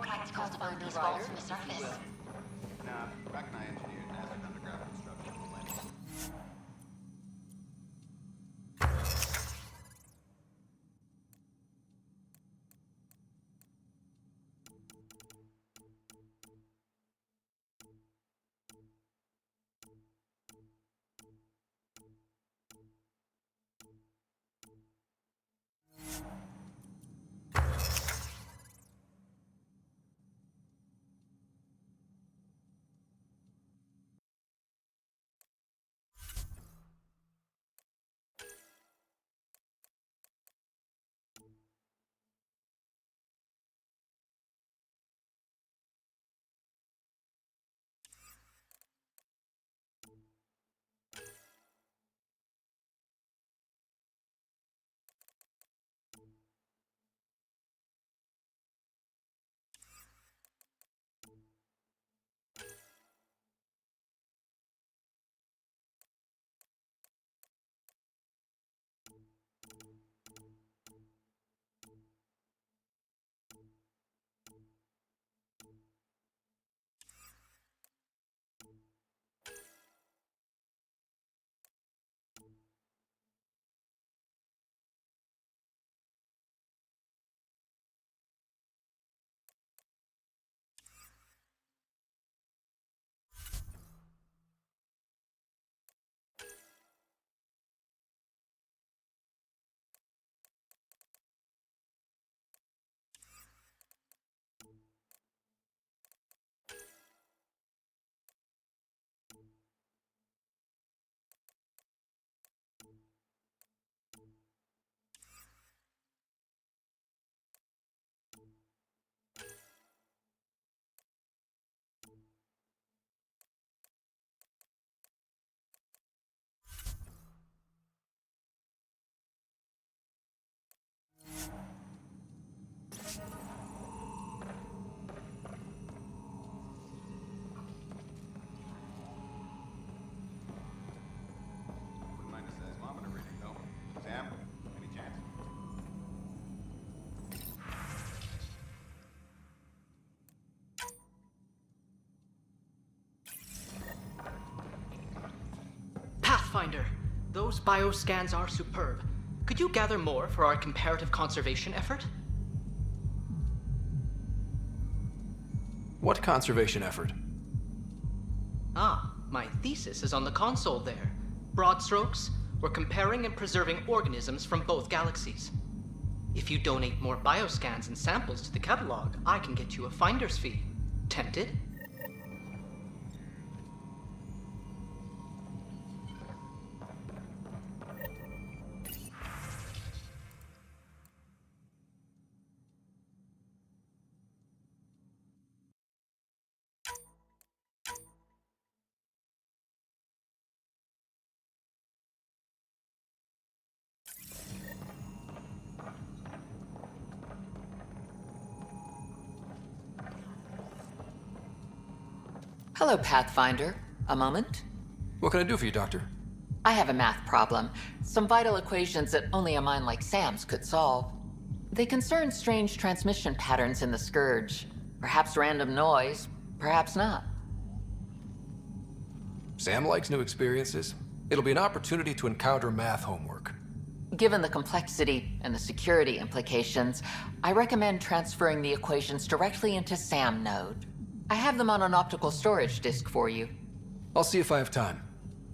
practical to build these walls from the surface. Nah, back when I engineered Mass Effect Underground construction plans. Wouldn't mind a seismometer reading, though. Sam, any chance? Pathfinder, those bioscans are superb. Could you gather more for our comparative conservation effort? What conservation effort? Ah, my thesis is on the console there. Broad strokes, we're comparing and preserving organisms from both galaxies. If you donate more bioscans and samples to the catalog, I can get you a finder's fee. Tempted? Hello, Pathfinder. A moment? What can I do for you, Doctor? I have a math problem. Some vital equations that only a mind like Sam's could solve. They concern strange transmission patterns in the Scourge. Perhaps random noise, perhaps not. Sam likes new experiences. It'll be an opportunity to encounter math homework. Given the complexity and the security implications, I recommend transferring the equations directly into SAM node. I have them on an optical storage disk for you. I'll see if I have time.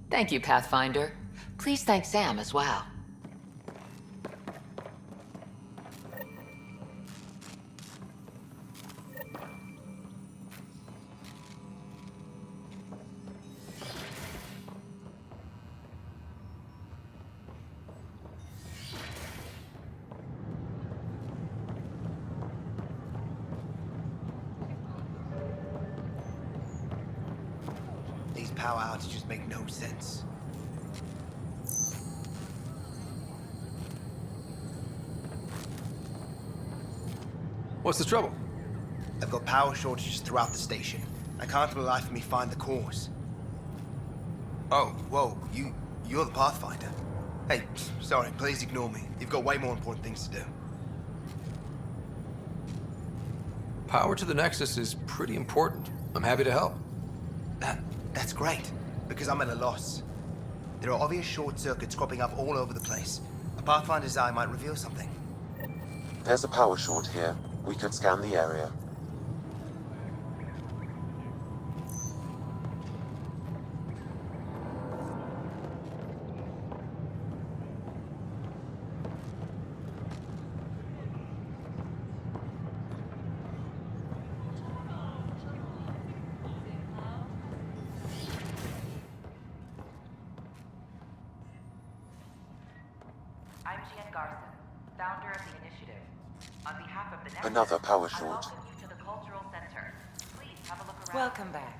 Thank you, Pathfinder. Please thank Sam as well. These power outages make no sense. What's the trouble? I've got power shortages throughout the station. I can't for the life of me find the cause. Oh, whoa, you're the Pathfinder. Hey, sorry, please ignore me. You've got way more important things to do. Power to the Nexus is pretty important. I'm happy to help. That's great, because I'm at a loss. There are obvious short circuits cropping up all over the place. A Pathfinder's eye might reveal something. There's a power short here. We could scan the area. I'm Gian Garson, founder of the initiative. On behalf of the Nexus, Another power I short. welcome you to the Cultural Center. Please have a look around. Welcome back.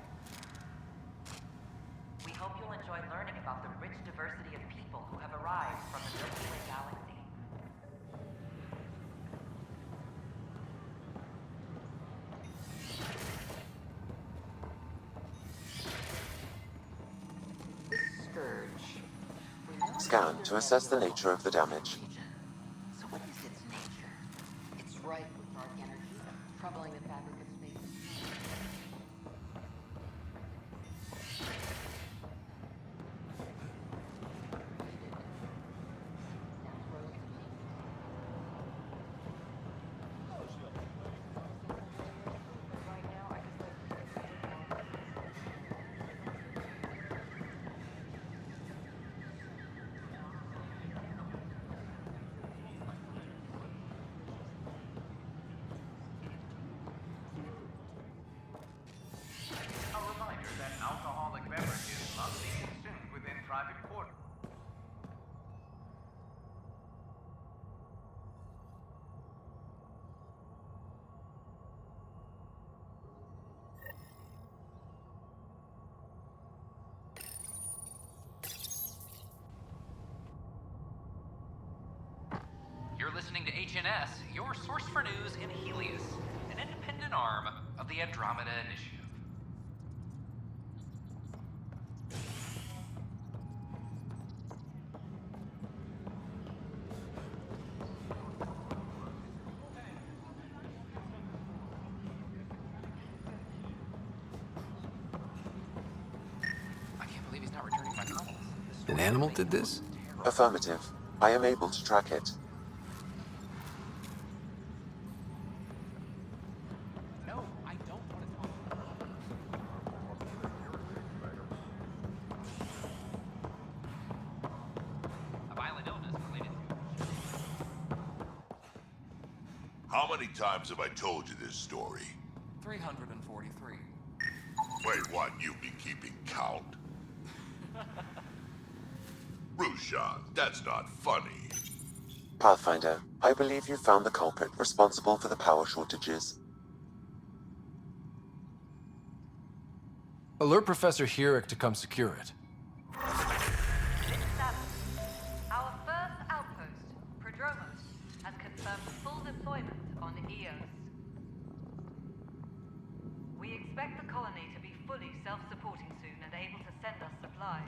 We hope you'll enjoy learning about the rich diversity of people who have arrived from the Milky Way galaxy. Scourge. Scan to assess the nature of the damage. So what is its nature? It's rife with dark energy, troubling the fabric of space. A reminder that alcoholic beverages must be consumed within private quarters. You're listening to HNS, your source for news in Helios, an independent arm of the Andromeda Initiative. I can't believe he's not returning my calls. An animal did this? Affirmative. I am able to track it. No, I don't want to talk. A violent illness related to... How many times have I told you this story? 343. Wait, what? You've been keeping count? Rushan, that's not funny. Pathfinder, I believe you found the culprit responsible for the power shortages. Alert Professor Herrick to come secure it. Our first outpost, Prodromos, has confirmed full deployment on Eos. We expect the colony to be fully self-supporting soon and able to send us supplies.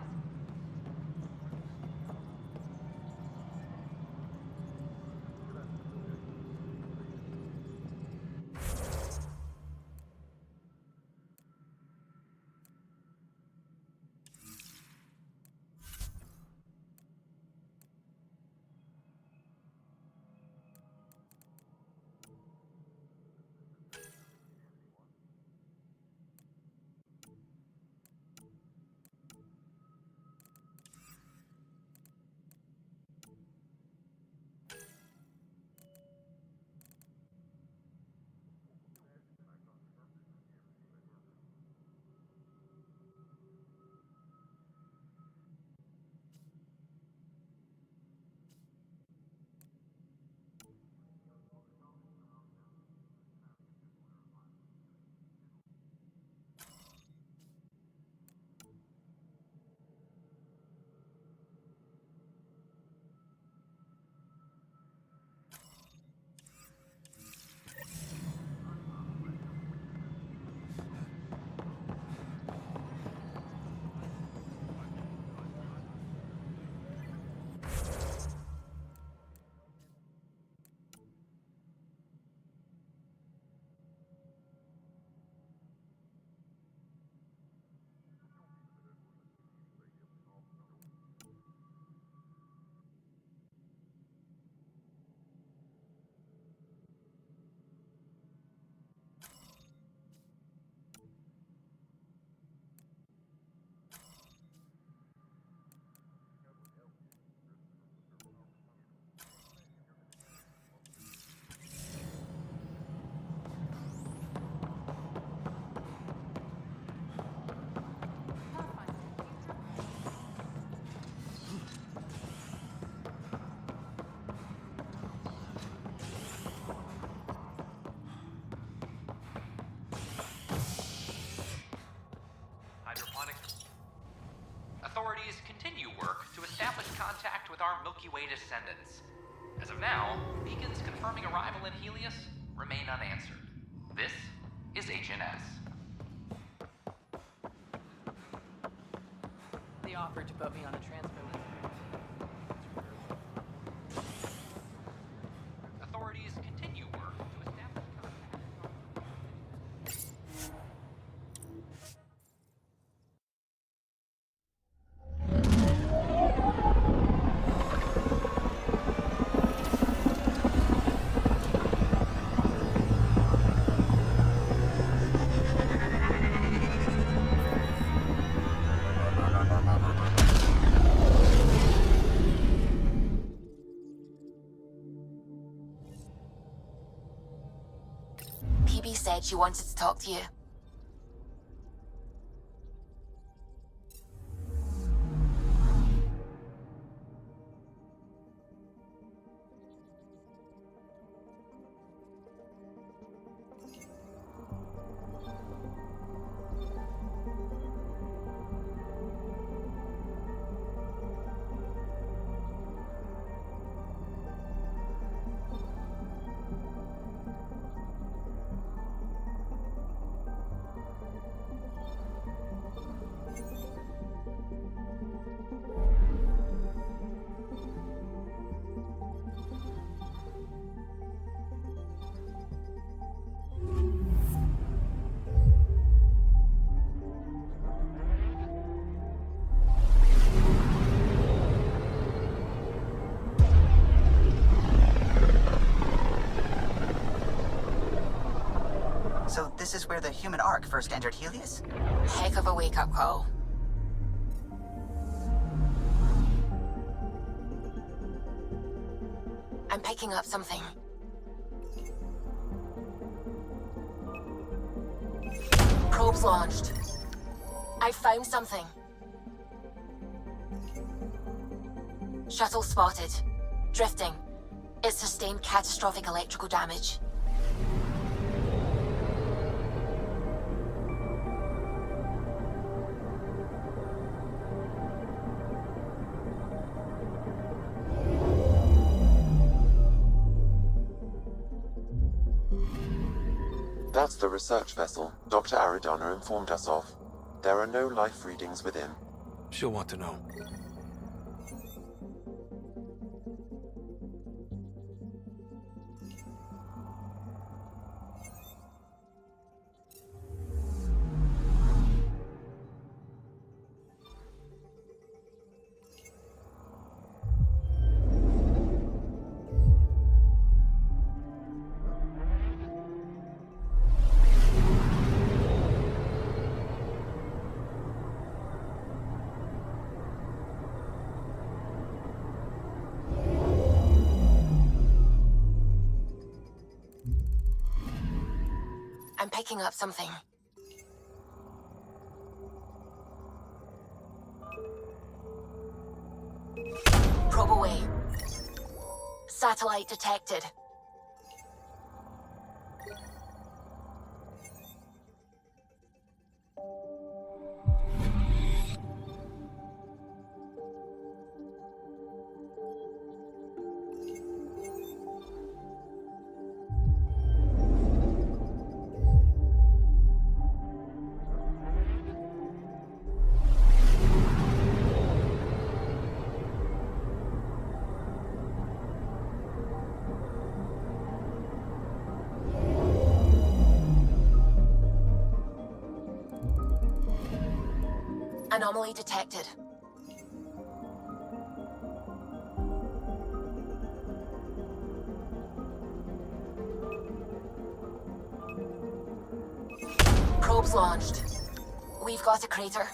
Milky Way descendants. As of now, beacons confirming arrival in Helios remain unanswered. This is HNS. They offered to put me on a transfer list. Authorities continue work to establish contact. PB said she wanted to talk to you. So this is where the human Ark first entered Helios? Heck of a wake-up call. I'm picking up something. Probes launched. I found something. Shuttle spotted. Drifting. It sustained catastrophic electrical damage. That's the research vessel Dr. Aridana informed us of. There are no life readings within. She'll want to know. I'm picking up something. Probe away. Satellite detected. Anomaly detected. Probes launched. We've got a crater.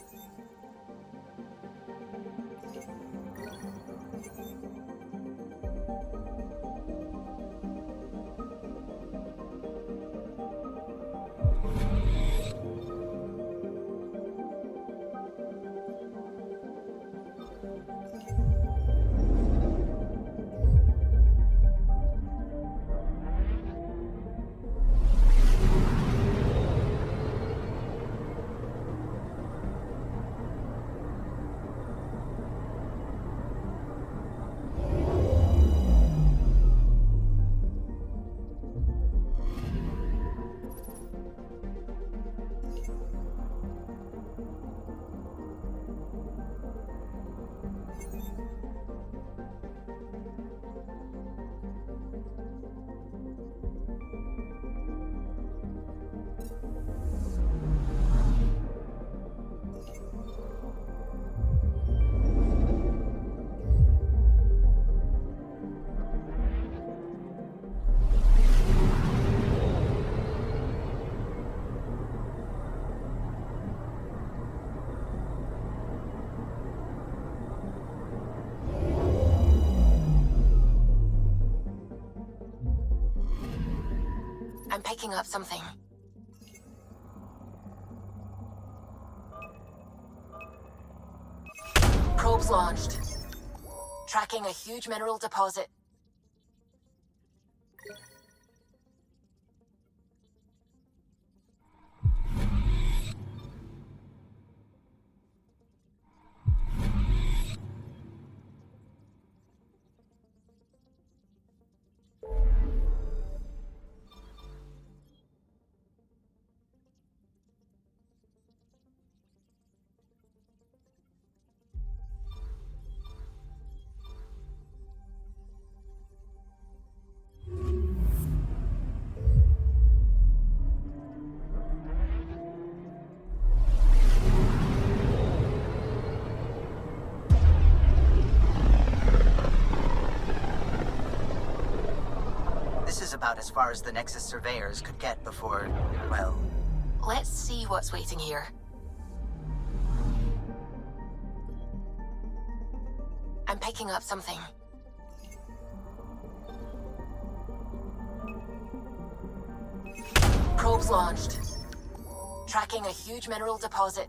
picking up something. Probes launched. Tracking a huge mineral deposit. This is about as far as the Nexus surveyors could get before, well... Let's see what's waiting here. I'm picking up something. Probes launched. Tracking a huge mineral deposit.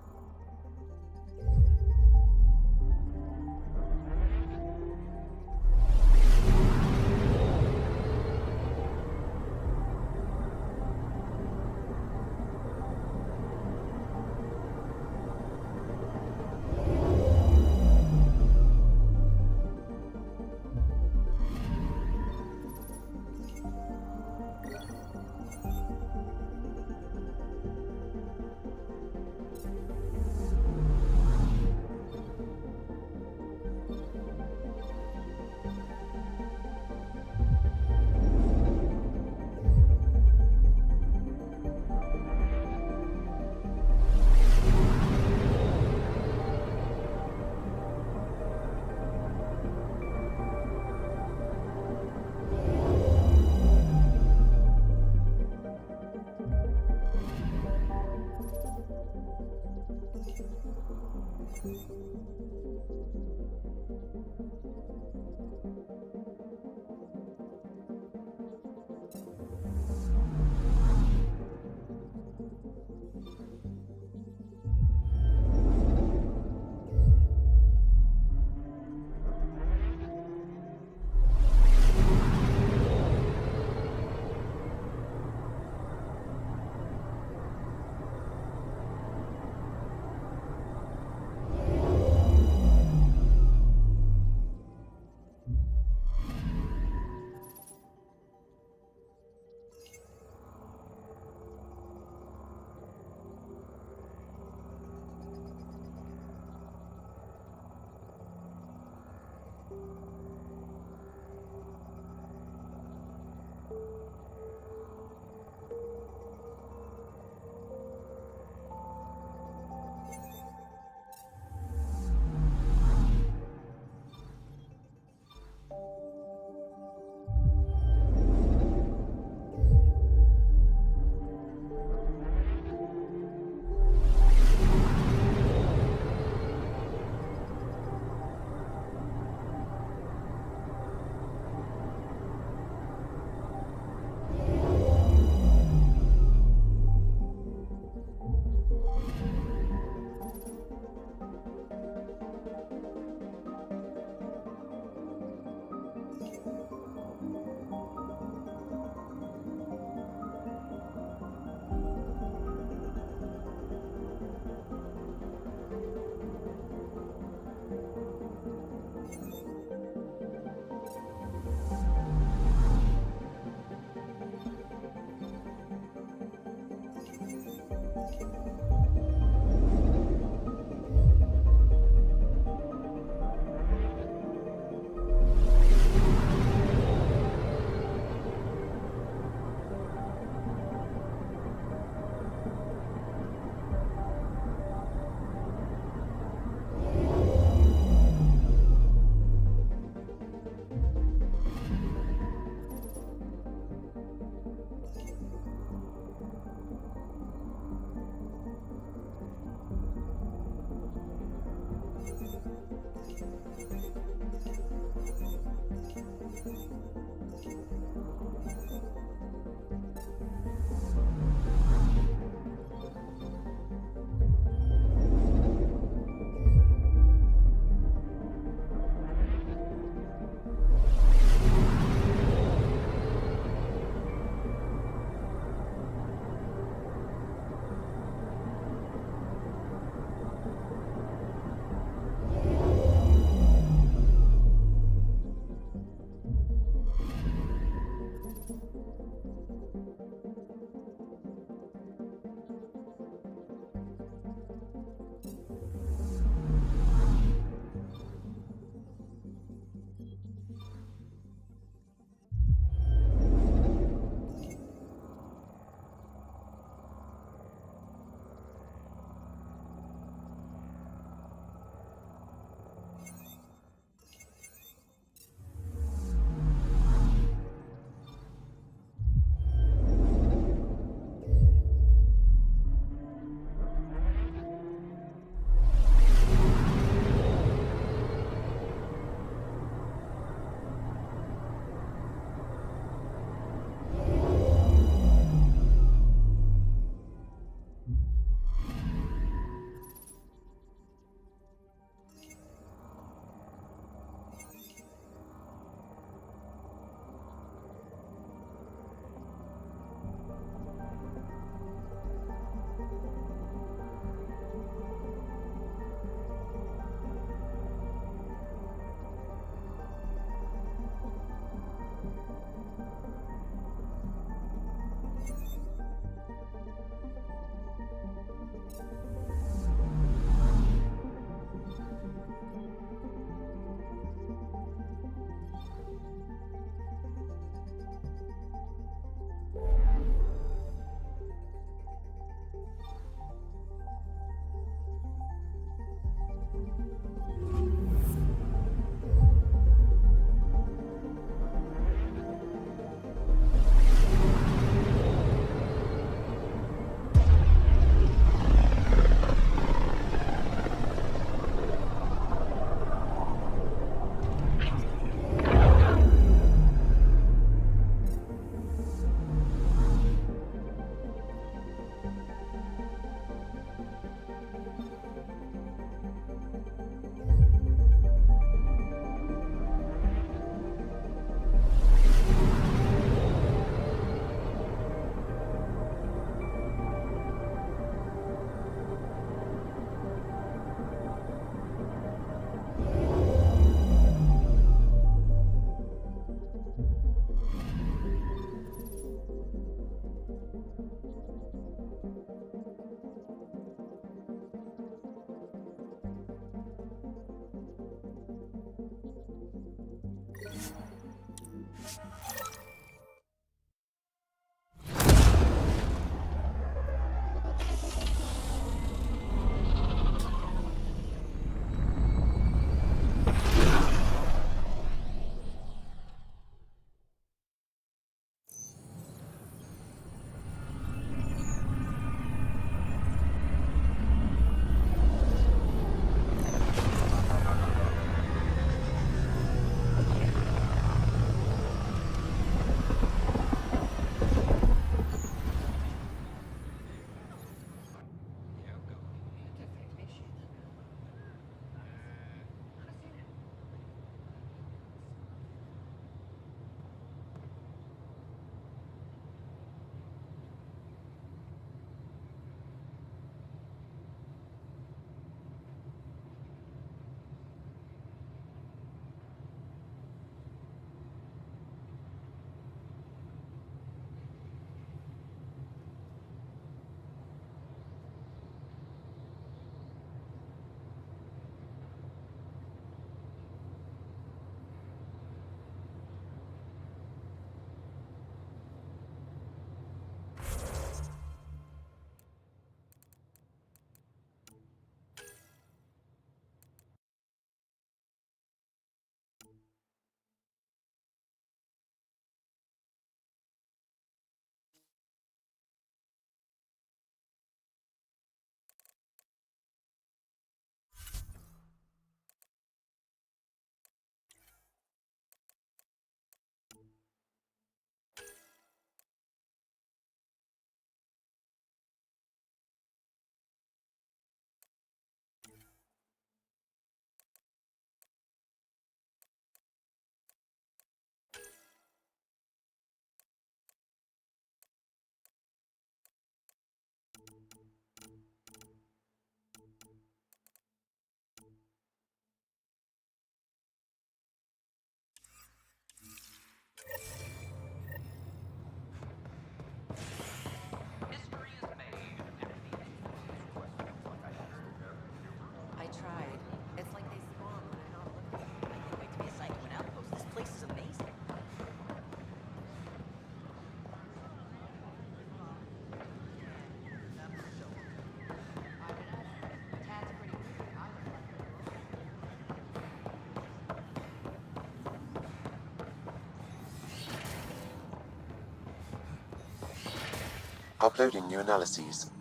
Uploading new analyses.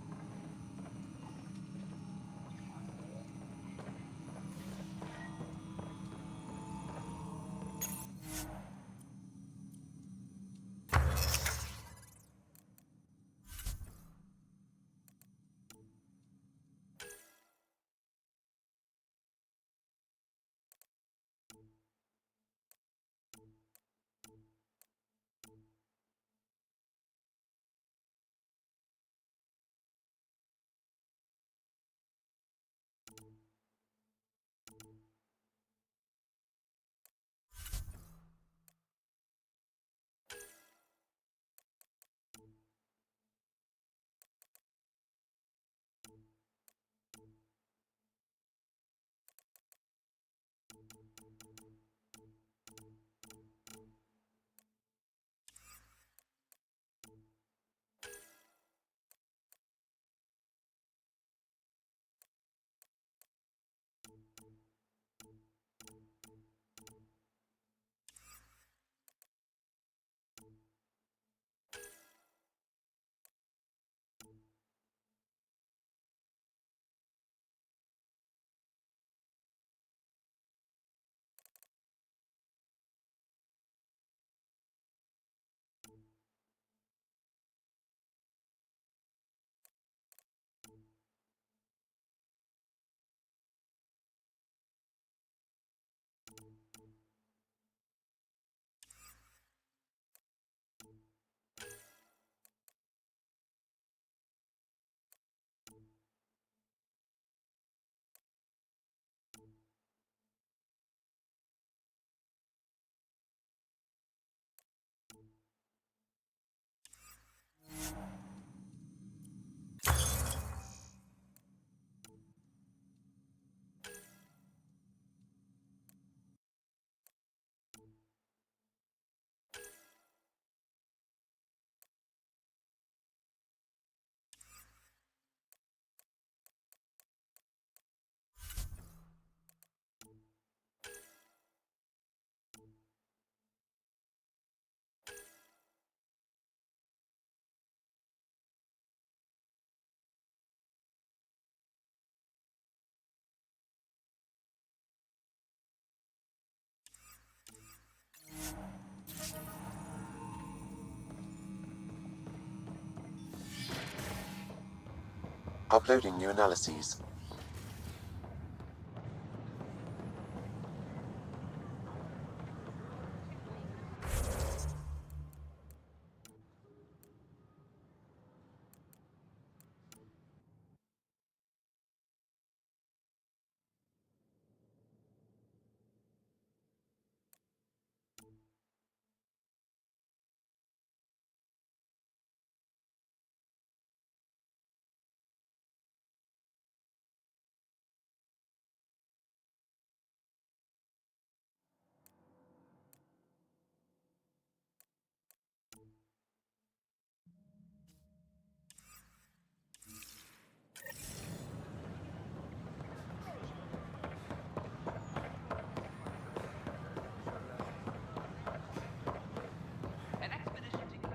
Uploading new analyses. An expedition to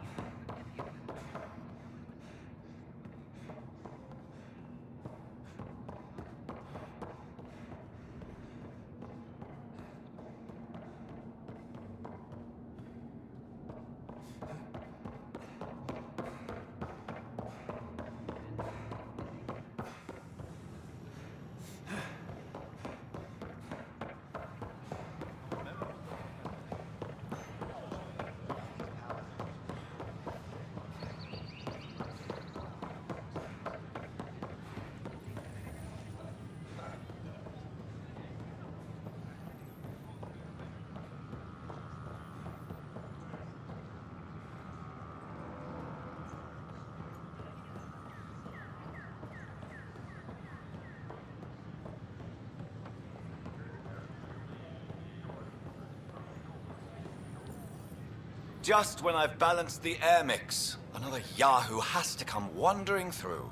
Just when I've balanced the air mix, another Yahoo has to come wandering through.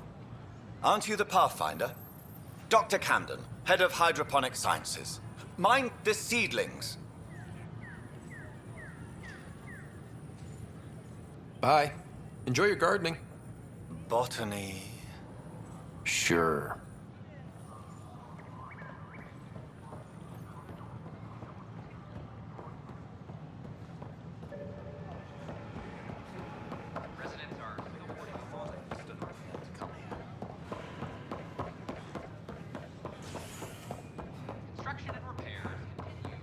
Aren't you the Pathfinder? Dr. Camden, head of hydroponic sciences. Mind the seedlings. Bye. Enjoy your gardening. botany. Sure. Residents are still boarding the hall. Come here. Construction and repairs continue.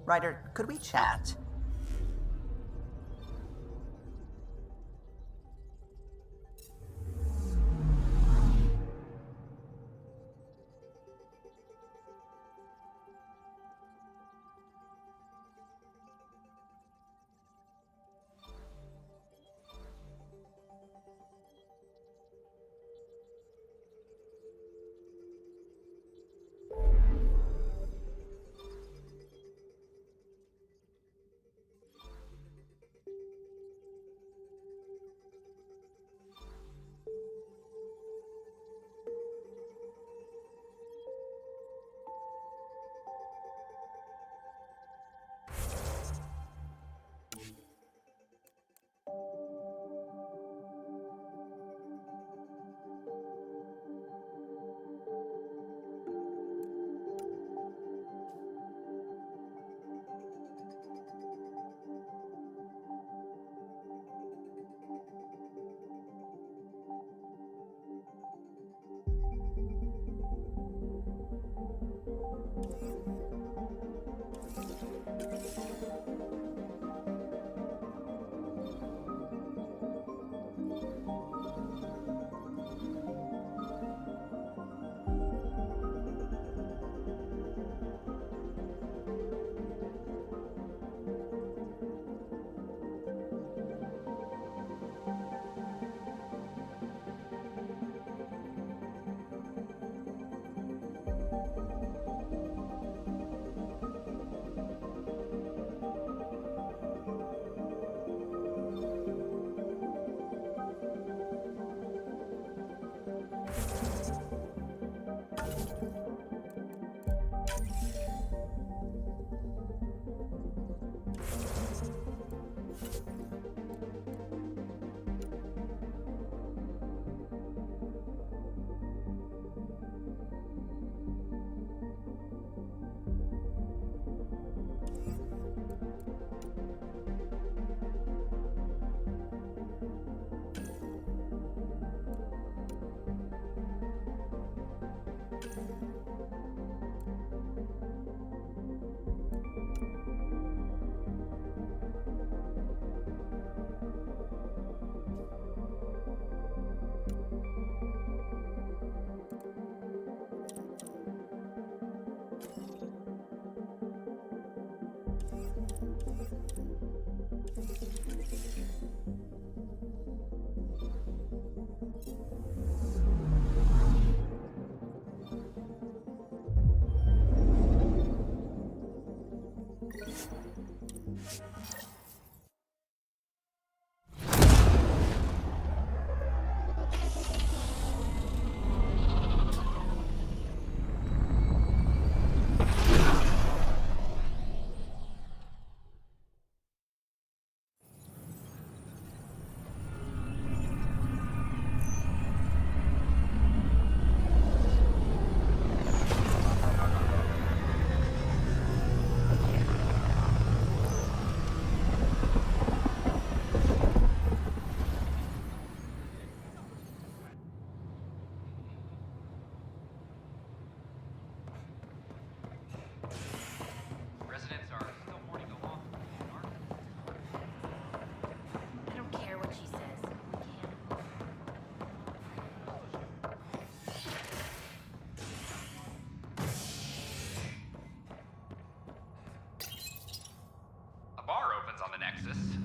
Ryder, could we chat?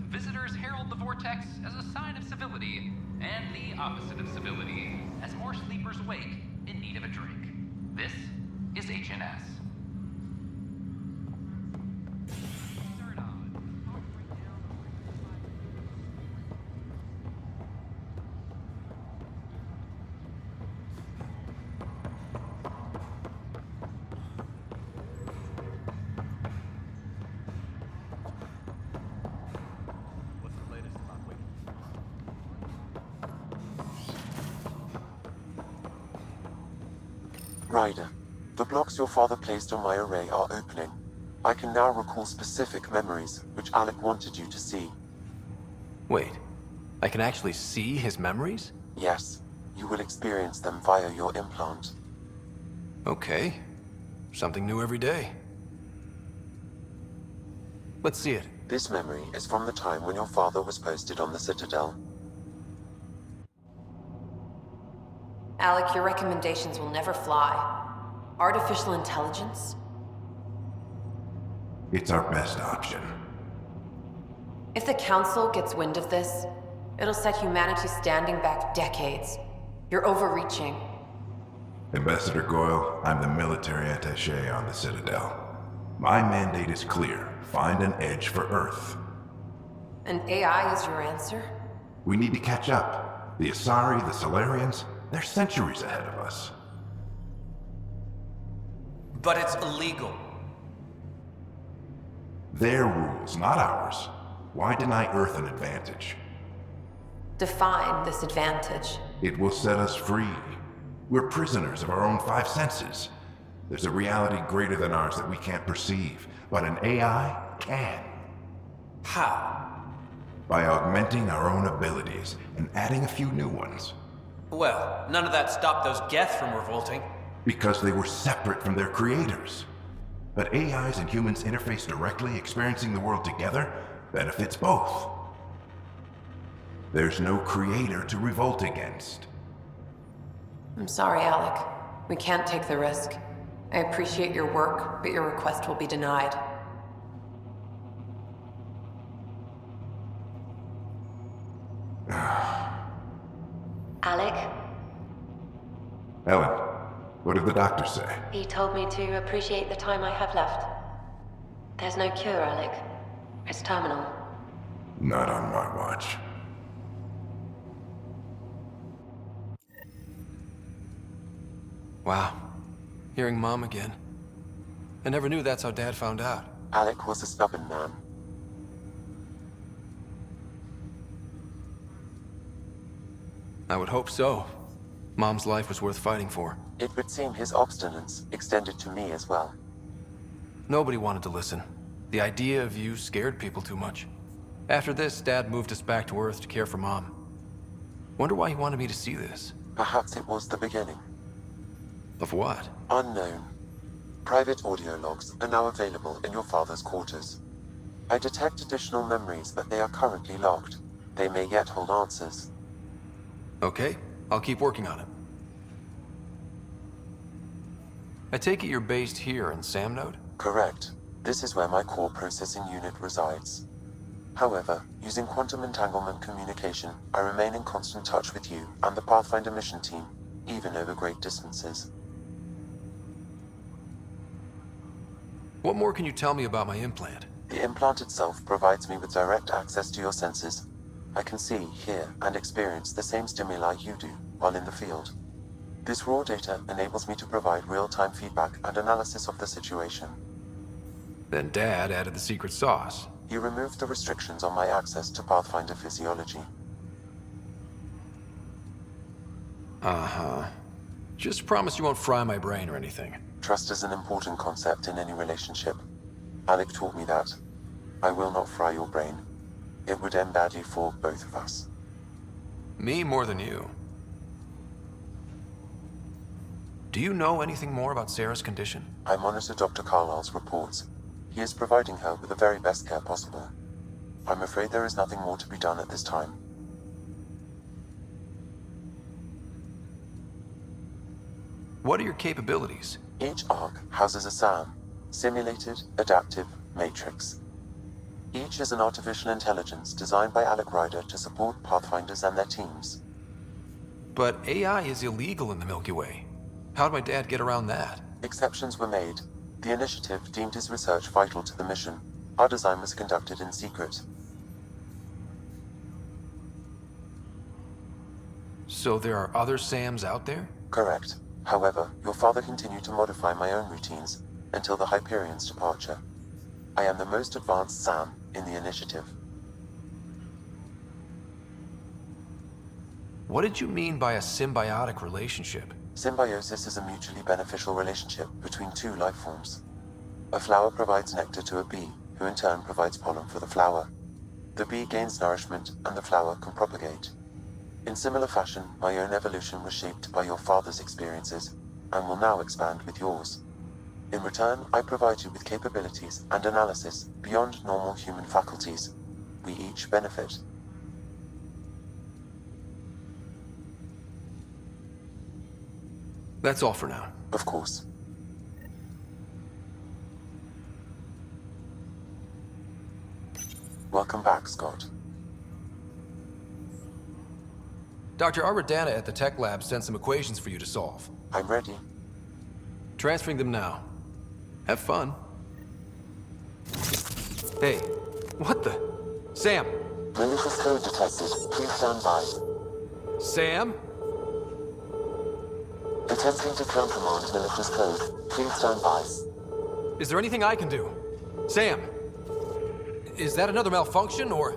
Visitors herald the vortex as a sign of civility and the opposite of civility. as more sleepers awake in need of a drink. This is HNS. Ryder, the blocks your father placed on my array are opening. I can now recall specific memories, which Alec wanted you to see. Wait, I can actually see his memories? Yes, you will experience them via your implant. Okay. Something new every day. Let's see it. This memory is from the time when your father was posted on the Citadel. Alec, your recommendations will never fly. Artificial intelligence? It's our best option. If the Council gets wind of this, it'll set humanity standing back decades. You're overreaching. Ambassador Goyle, I'm the military attaché on the Citadel. My mandate is clear. Find an edge for Earth. And AI is your answer? We need to catch up. The Asari, the Solarians, they're centuries ahead of us. But it's illegal. Their rules, not ours. Why deny Earth an advantage? Define this advantage. It will set us free. We're prisoners of our own five senses. There's a reality greater than ours that we can't perceive, but an AI can. How? By augmenting our own abilities and adding a few new ones. Well, none of that stopped those Geth from revolting. Because they were separate from their creators. But AIs and humans interface directly, experiencing the world together, benefits both. There's no creator to revolt against. I'm sorry, Alec. We can't take the risk. I appreciate your work, but your request will be denied. Alec? Ellen, what did the doctor say? He told me to appreciate the time I have left. There's no cure, Alec. It's terminal. Not on my watch. Wow. Hearing Mom again. I never knew that's how Dad found out. Alec was a stubborn man. I would hope so. Mom's life was worth fighting for. It would seem his obstinance extended to me as well. Nobody wanted to listen. The idea of you scared people too much. After this, Dad moved us back to Earth to care for Mom. Wonder why he wanted me to see this. Perhaps it was the beginning. Of what? Unknown. Private audio logs are now available in your father's quarters. I detect additional memories, but they are currently locked. They may yet hold answers. Okay, I'll keep working on it. I take it you're based here in Samnode? Correct. This is where my core processing unit resides. However, using quantum entanglement communication, I remain in constant touch with you and the Pathfinder mission team, even over great distances. What more can you tell me about my implant? The implant itself provides me with direct access to your senses. I can see, hear, and experience the same stimuli you do while in the field. This raw data enables me to provide real-time feedback and analysis of the situation. Then Dad added the secret sauce. He removed the restrictions on my access to Pathfinder physiology. Uh-huh. Just promise you won't fry my brain or anything. Trust is an important concept in any relationship. Alec taught me that. I will not fry your brain. It would end badly for both of us. Me more than you. Do you know anything more about Sarah's condition? I monitor Dr. Carlisle's reports. He is providing her with the very best care possible. I'm afraid there is nothing more to be done at this time. What are your capabilities? Each arc houses a SAM, Simulated Adaptive Matrix. Each is an artificial intelligence designed by Alec Ryder to support Pathfinders and their teams. But AI is illegal in the Milky Way. How'd my dad get around that? Exceptions were made. The initiative deemed his research vital to the mission. Our design was conducted in secret. So there are other Sams out there? Correct. However, your father continued to modify my own routines until the Hyperion's departure. I am the most advanced Sam in the initiative. What did you mean by a symbiotic relationship? Symbiosis is a mutually beneficial relationship between two life forms. A flower provides nectar to a bee, who in turn provides pollen for the flower. The bee gains nourishment, and the flower can propagate. In similar fashion, my own evolution was shaped by your father's experiences, and will now expand with yours. In return, I provide you with capabilities and analysis beyond normal human faculties. We each benefit. That's all for now. Of course. Welcome back, Scott. Dr. Aradana at the tech lab sent some equations for you to solve. I'm ready. Transferring them now. Have fun. Hey, what the? Sam! Malicious code detected. Please stand by. Sam? Attempting to countermand malicious code. Please stand by. Is there anything I can do? Sam! Is that another malfunction, or...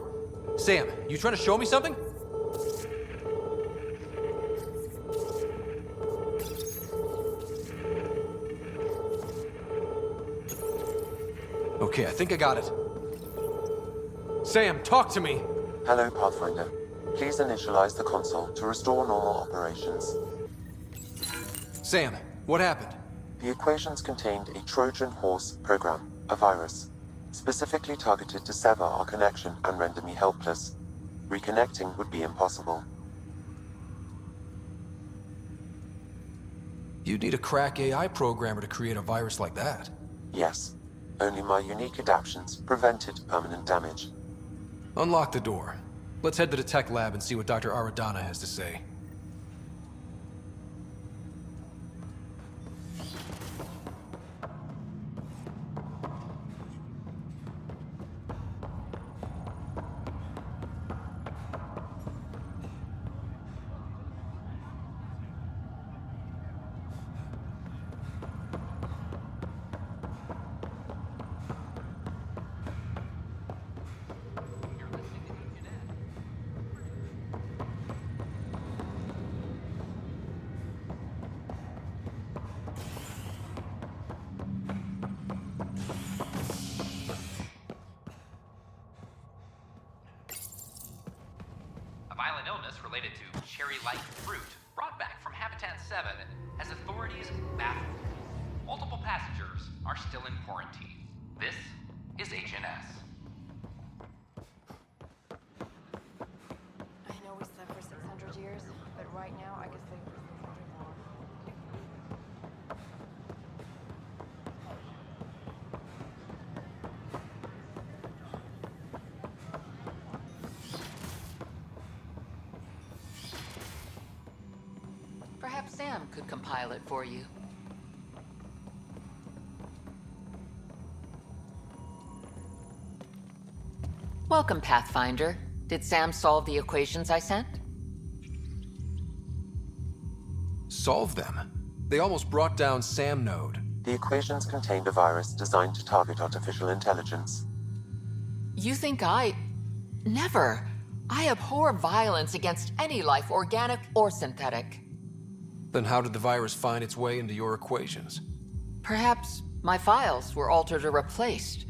Sam, you trying to show me something? Okay, I think I got it. Sam, talk to me! Hello, Pathfinder. Please initialize the console to restore normal operations. Sam, what happened? The equations contained a Trojan horse program, a virus, specifically targeted to sever our connection and render me helpless. Reconnecting would be impossible. You'd need a crack AI programmer to create a virus like that. Yes. Only my unique adaptions prevented permanent damage. Unlock the door. Let's head to the tech lab and see what Dr. Aradana has to say. A violent illness related to cherry-like fruit brought back from Habitat 7 has authorities baffled. Multiple passengers are still in quarantine. This is HNS. I know we slept for 600 years, but right now I could sleep for 600 more. Perhaps Sam could compile it for you. Welcome, Pathfinder. Did Sam solve the equations I sent? Solve them? They almost brought down Sam Node. The equations contained a virus designed to target artificial intelligence. You think Never. I abhor violence against any life, organic or synthetic. Then how did the virus find its way into your equations? Perhaps my files were altered or replaced.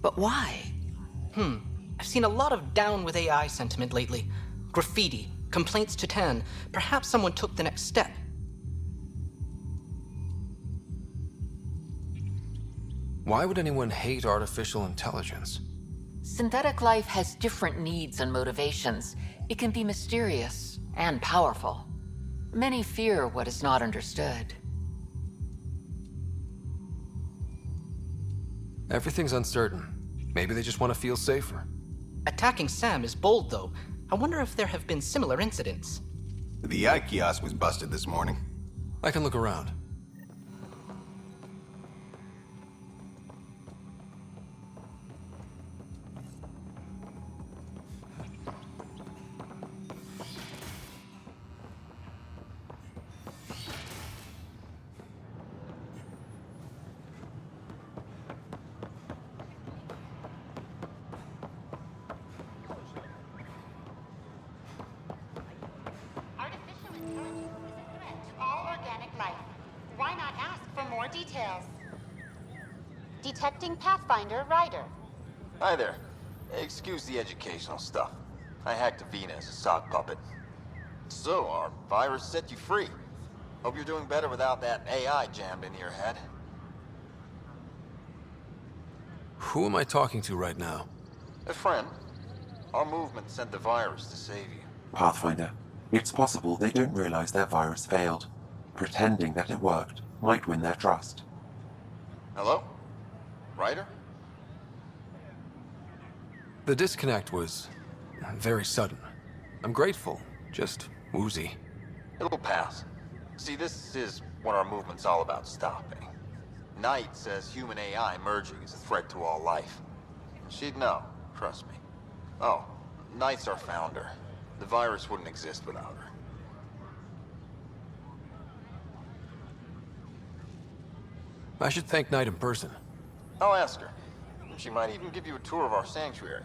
But why? I've seen a lot of down with AI sentiment lately. Graffiti, complaints to 10. Perhaps someone took the next step. Why would anyone hate artificial intelligence? Synthetic life has different needs and motivations. It can be mysterious and powerful. Many fear what is not understood. Everything's uncertain. Maybe they just want to feel safer. Attacking Sam is bold, though. I wonder if there have been similar incidents. The AI kiosk was busted this morning. I can look around. Artificial intelligence is a threat to all organic life. Why not ask for more details? Detecting Pathfinder Ryder. Hi there. Excuse the educational stuff. I hacked Avina as a sock puppet. So, our virus set you free. Hope you're doing better without that AI jammed into your head. Who am I talking to right now? A friend. Our movement sent the virus to save you. Pathfinder, it's possible they don't realize their virus failed. Pretending that it worked might win their trust. Hello? Ryder? The disconnect was very sudden. I'm grateful, just woozy. It'll pass. See, this is what our movement's all about stopping. Knight says human AI merging is a threat to all life. She'd know, trust me. Oh, Knight's our founder. The virus wouldn't exist without her. I should thank Knight in person. I'll ask her. She might even give you a tour of our sanctuary.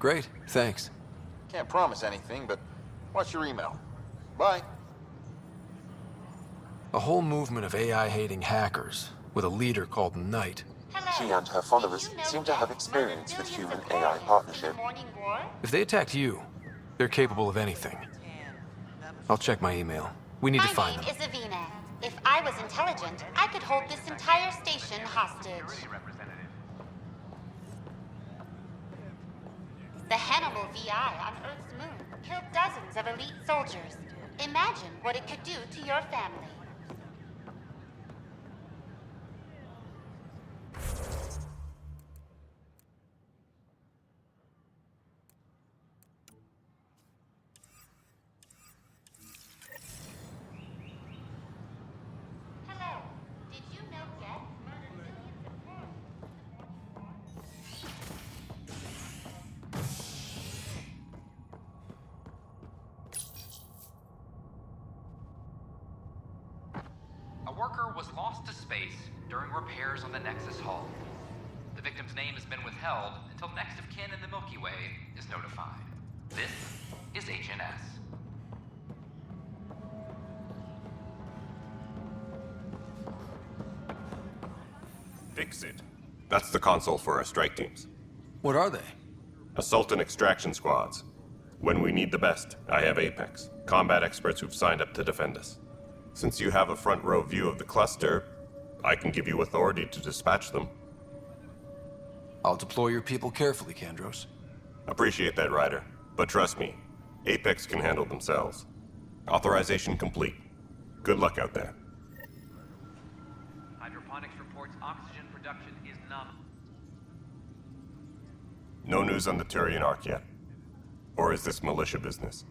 Great, thanks. Can't promise anything, but watch your email. Bye. A whole movement of AI-hating hackers, with a leader called Knight. She and her followers seem to have experience with human-AI partnership. If they attacked you, they're capable of anything. I'll check my email. We need to find them. My name is Avina. If I was intelligent, I could hold this entire station hostage. The Hannibal VI on Earth's moon killed dozens of elite soldiers. Imagine what it could do to your family. Hello. Did you know Geth murdered millions of Fords? A worker was lost to space during repairs on the Nexus hull. The victim's name has been withheld until next of kin in the Milky Way is notified. This is HNS. Fix it. That's the console for our strike teams. What are they? Assault and extraction squads. When we need the best, I have Apex, combat experts who've signed up to defend us. Since you have a front row view of the cluster, I can give you authority to dispatch them. I'll deploy your people carefully, Kandros. Appreciate that, Ryder. But trust me, Apex can handle themselves. Authorization complete. Good luck out there. Hydroponics reports oxygen production is nominal. No news on the Turian Ark yet. Or is this militia business?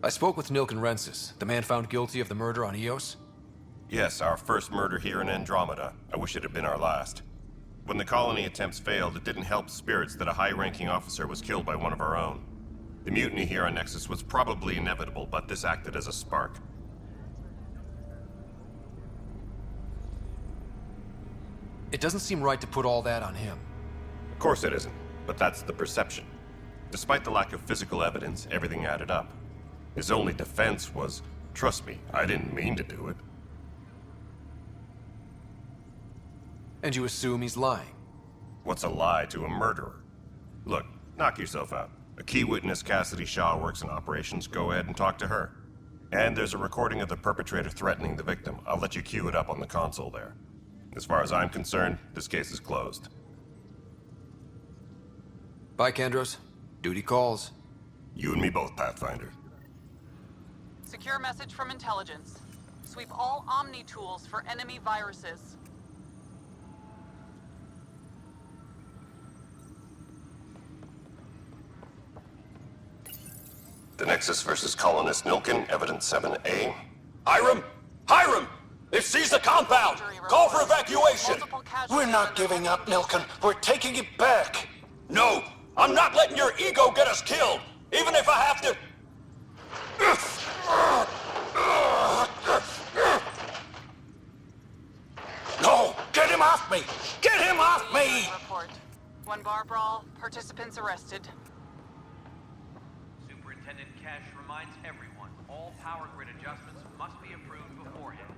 I spoke with Nilken Rensis, the man found guilty of the murder on Eos. Yes, our first murder here in Andromeda. I wish it had been our last. When the colony attempts failed, it didn't help spirits that a high-ranking officer was killed by one of our own. The mutiny here on Nexus was probably inevitable, but this acted as a spark. It doesn't seem right to put all that on him. Of course it isn't, but that's the perception. Despite the lack of physical evidence, everything added up. His only defense was, trust me, I didn't mean to do it. And you assume he's lying? What's a lie to a murderer? Look, knock yourself out. A key witness, Cassidy Shaw, works in operations. Go ahead and talk to her. And there's a recording of the perpetrator threatening the victim. I'll let you cue it up on the console there. As far as I'm concerned, this case is closed. Bye, Kandros. Duty calls. You and me both, Pathfinder. Secure message from intelligence. Sweep all Omni tools for enemy viruses. The Nexus versus Colonist Nilkin, Evidence 7A. Hiram! Hiram! They've seized the compound! Call for evacuation! We're not giving up, Nilkin. We're taking it back. No! I'm not letting your ego get us killed! Even if I have to... No! Get him off me! Get him off me! Report. One bar brawl, participants arrested. Superintendent Cash reminds everyone all power grid adjustments must be approved beforehand.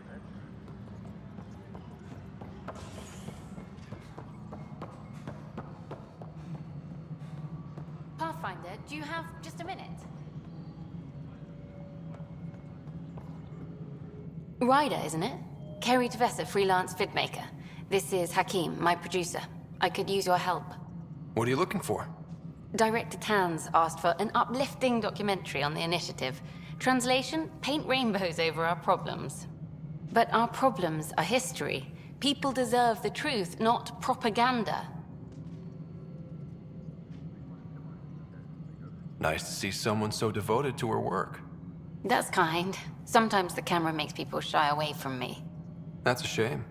Pathfinder, do you have just a minute? Ryder, isn't it? Kerry Tavessa, freelance vidmaker. This is Hakeem, my producer. I could use your help. What are you looking for? Director Tans asked for an uplifting documentary on the initiative. Translation, paint rainbows over our problems. But our problems are history. People deserve the truth, not propaganda. Nice to see someone so devoted to her work. That's kind. Sometimes the camera makes people shy away from me. That's a shame.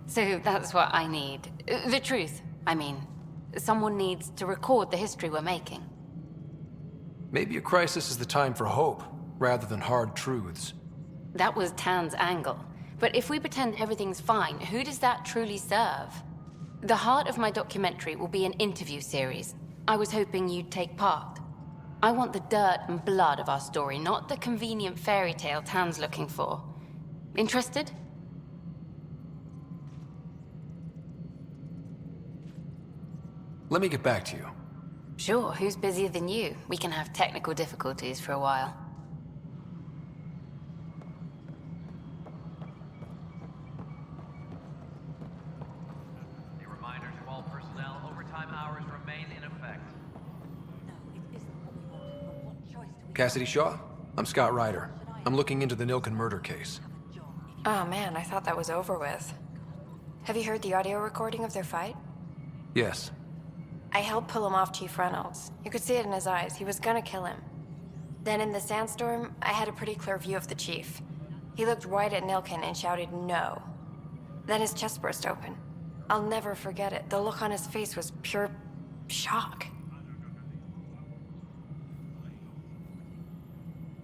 So that's what I need. The truth, I mean. Someone needs to record the history we're making. Maybe a crisis is the time for hope, rather than hard truths. That was Tan's angle. But if we pretend everything's fine, who does that truly serve? The heart of my documentary will be an interview series. I was hoping you'd take part. I want the dirt and blood of our story, not the convenient fairy tale Tan's looking for. Interested? Let me get back to you. Sure, who's busier than you? We can have technical difficulties for a while. A reminder to all personnel, overtime hours remain in effect. Cassidy Shaw? I'm Scott Ryder. I'm looking into the Nilkin murder case. Oh man, I thought that was over with. Have you heard the audio recording of their fight? Yes. I helped pull him off Chief Reynolds. You could see it in his eyes. He was gonna kill him. Then in the sandstorm, I had a pretty clear view of the chief. He looked right at Nilkin and shouted no. Then his chest burst open. I'll never forget it. The look on his face was pure shock.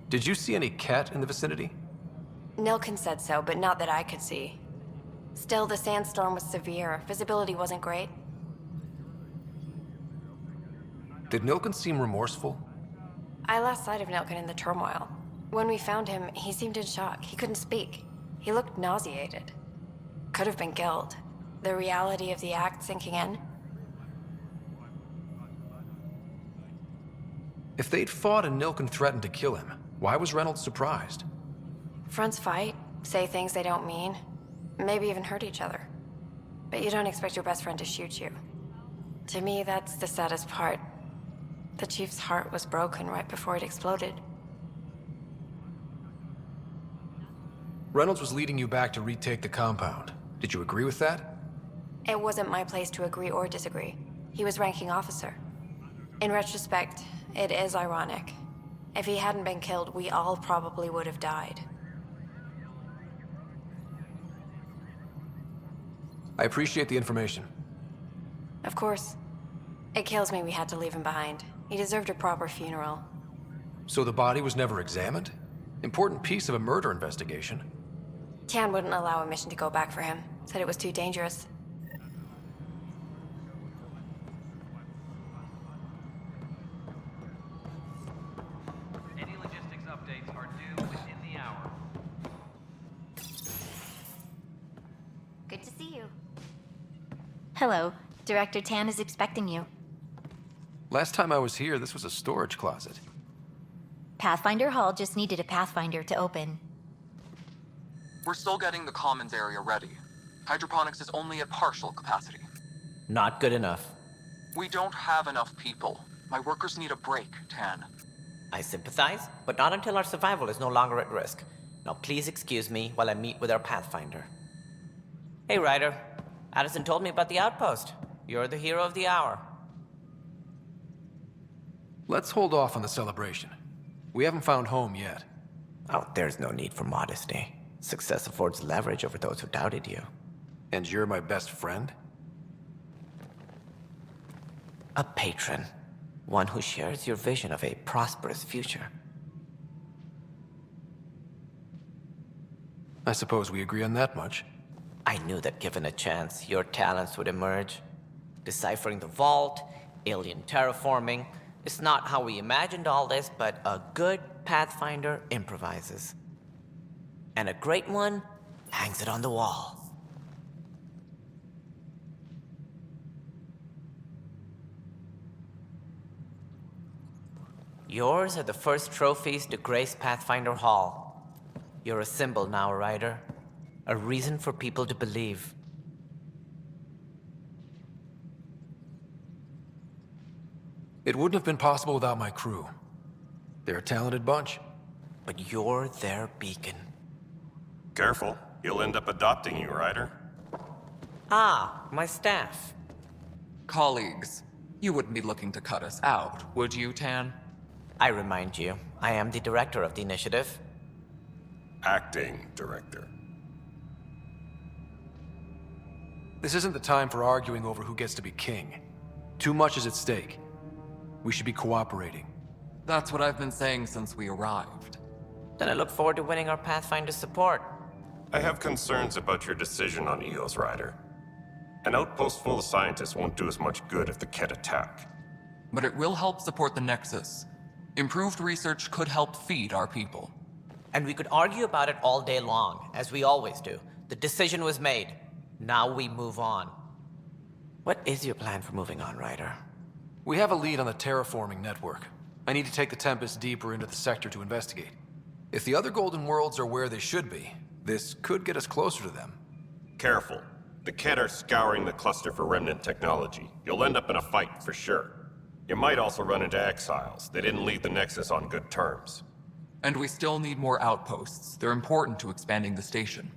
Did you see any cat in the vicinity? Nilkin said so, but not that I could see. Still, the sandstorm was severe. Visibility wasn't great. Did Nilkin seem remorseful? I lost sight of Nilkin in the turmoil. When we found him, he seemed in shock. He couldn't speak. He looked nauseated. Could have been guilt. The reality of the act sinking in. If they'd fought and Nilkin threatened to kill him, why was Reynolds surprised? Fronts fight, say things they don't mean, maybe even hurt each other. But you don't expect your best friend to shoot you. To me, that's the saddest part. The chief's heart was broken right before it exploded. Reynolds was leading you back to retake the compound. Did you agree with that? It wasn't my place to agree or disagree. He was ranking officer. In retrospect, it is ironic. If he hadn't been killed, we all probably would have died. I appreciate the information. Of course. It kills me we had to leave him behind. He deserved a proper funeral. So the body was never examined? Important piece of a murder investigation. Tian wouldn't allow a mission to go back for him. Said it was too dangerous. Any logistics updates are due within the hour. Good to see you. Hello. Director Tan is expecting you. Last time I was here, this was a storage closet. Pathfinder Hall just needed a Pathfinder to open. We're still getting the commons area ready. Hydroponics is only at partial capacity. Not good enough. We don't have enough people. My workers need a break, Tan. I sympathize, but not until our survival is no longer at risk. Now please excuse me while I meet with our Pathfinder. Hey, Ryder. Addison told me about the outpost. You're the hero of the hour. Let's hold off on the celebration. We haven't found home yet. Oh, there's no need for modesty. Success affords leverage over those who doubted you. And you're my best friend? A patron. One who shares your vision of a prosperous future. I suppose we agree on that much. I knew that given a chance, your talents would emerge. Deciphering the vault, alien terraforming. It's not how we imagined all this, but a good Pathfinder improvises. And a great one hangs it on the wall. Yours are the first trophies to grace Pathfinder Hall. You're a symbol now, Ryder. A reason for people to believe. It wouldn't have been possible without my crew. They're a talented bunch. But you're their beacon. Careful, he'll end up adopting you, Ryder. Ah, my staff. Colleagues, you wouldn't be looking to cut us out, would you, Tan? I remind you, I am the director of the initiative. Acting director. This isn't the time for arguing over who gets to be king. Too much is at stake. We should be cooperating. That's what I've been saying since we arrived. Then I look forward to winning our Pathfinder support. I have concerns about your decision on Eos, Ryder. An outpost full of scientists won't do us much good if the Kett attack. But it will help support the Nexus. Improved research could help feed our people. And we could argue about it all day long, as we always do. The decision was made. Now we move on. What is your plan for moving on, Ryder? We have a lead on the terraforming network. I need to take the Tempest deeper into the sector to investigate. If the other Golden Worlds are where they should be, this could get us closer to them. Careful. The Kett are scouring the cluster for remnant technology. You'll end up in a fight for sure. You might also run into exiles. They didn't leave the Nexus on good terms. And we still need more outposts. They're important to expanding the station.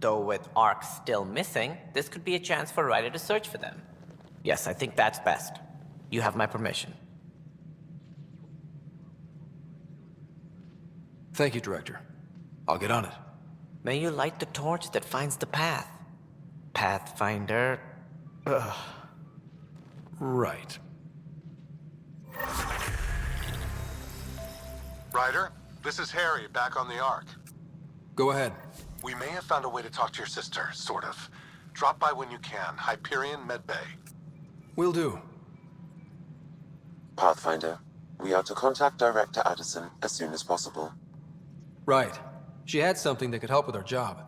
Though with Ark still missing, this could be a chance for Ryder to search for them. Yes, I think that's best. You have my permission. Thank you, Director. I'll get on it. May you light the torch that finds the path. Pathfinder... Ugh. Right. Ryder, this is Harry, back on the Ark. Go ahead. We may have found a way to talk to your sister, sort of. Drop by when you can. Hyperion Med Bay. Will do. Pathfinder, we are to contact Director Addison as soon as possible. Right. She had something that could help with our job.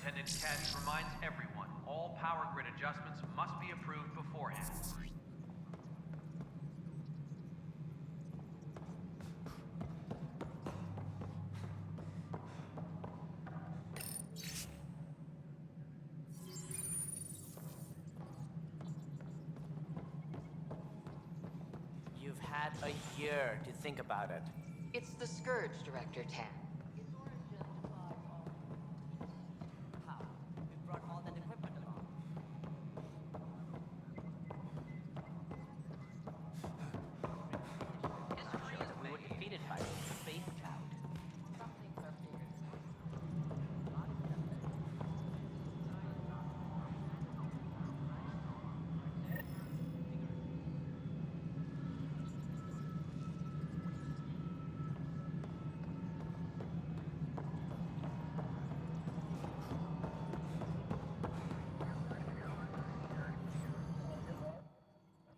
Superintendent Kesh reminds everyone all power grid adjustments must be approved beforehand. You've had a year to think about it. It's the Scourge, Director Tan. We brought all that equipment along. We were defeated by a space cloud.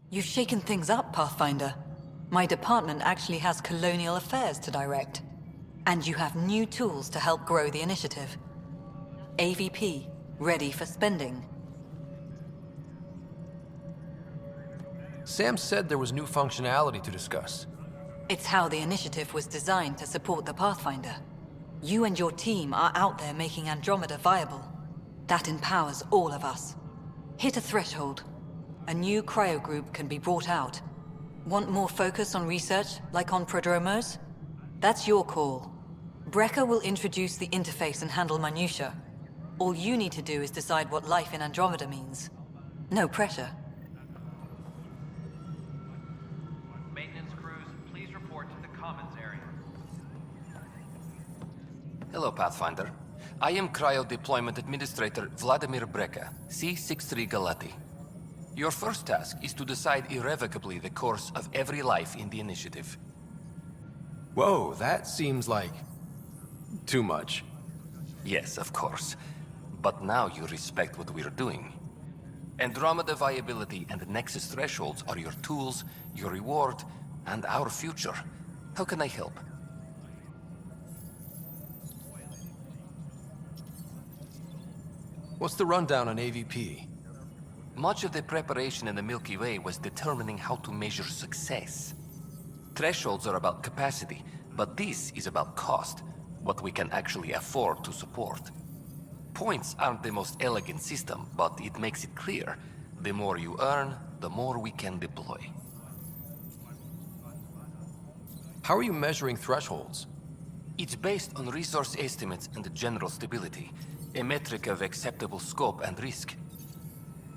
You've shaken things up, Pathfinder. My department actually has colonial affairs to direct. And you have new tools to help grow the initiative. AVP, ready for spending. Sam said there was new functionality to discuss. It's how the initiative was designed to support the Pathfinder. You and your team are out there making Andromeda viable. That empowers all of us. Hit a threshold. A new cryo group can be brought out. Want more focus on research, like on prodromos? That's your call. Brecker will introduce the interface and handle minutiae. All you need to do is decide what life in Andromeda means. No pressure. Maintenance crews, please report to the Commons area. Hello, Pathfinder. I am Cryo Deployment Administrator Vladimir Brecker, C-63 Galati. Your first task is to decide irrevocably the course of every life in the initiative. Whoa, that seems like... too much. Yes, of course. But now you respect what we're doing. Andromeda viability and Nexus thresholds are your tools, your reward, and our future. How can I help? What's the rundown on AVP? Much of the preparation in the Milky Way was determining how to measure success. Thresholds are about capacity, but this is about cost, what we can actually afford to support. Points aren't the most elegant system, but it makes it clear. The more you earn, the more we can deploy. How are you measuring thresholds? It's based on resource estimates and general stability, a metric of acceptable scope and risk.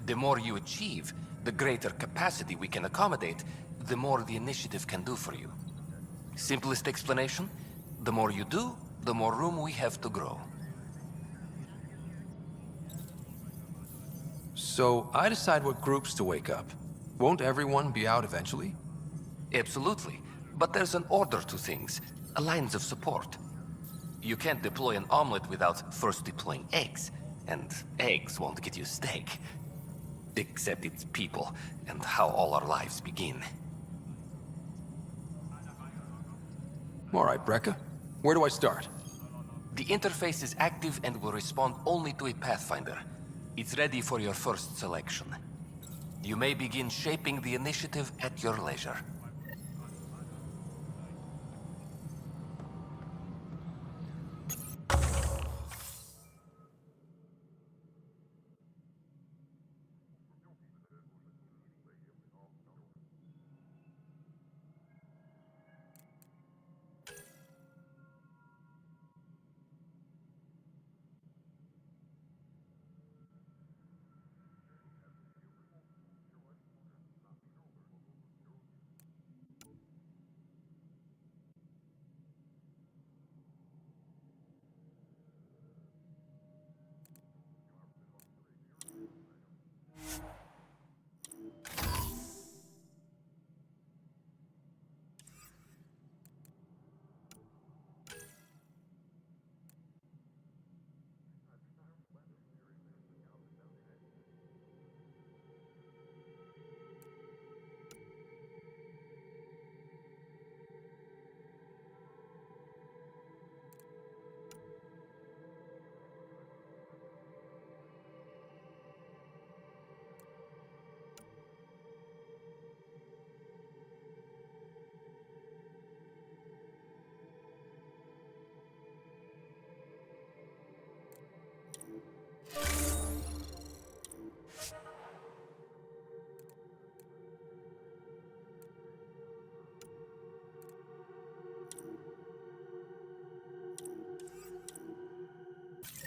The more you achieve, the greater capacity we can accommodate, the more the initiative can do for you. Simplest explanation, the more you do, the more room we have to grow. So I decide what groups to wake up. Won't everyone be out eventually? Absolutely. But there's an order to things, lines of support. You can't deploy an omelet without first deploying eggs, and eggs won't get you steak. Except it's people, and how all our lives begin. All right, Brecker. Where do I start? The interface is active and will respond only to a Pathfinder. It's ready for your first selection. You may begin shaping the initiative at your leisure.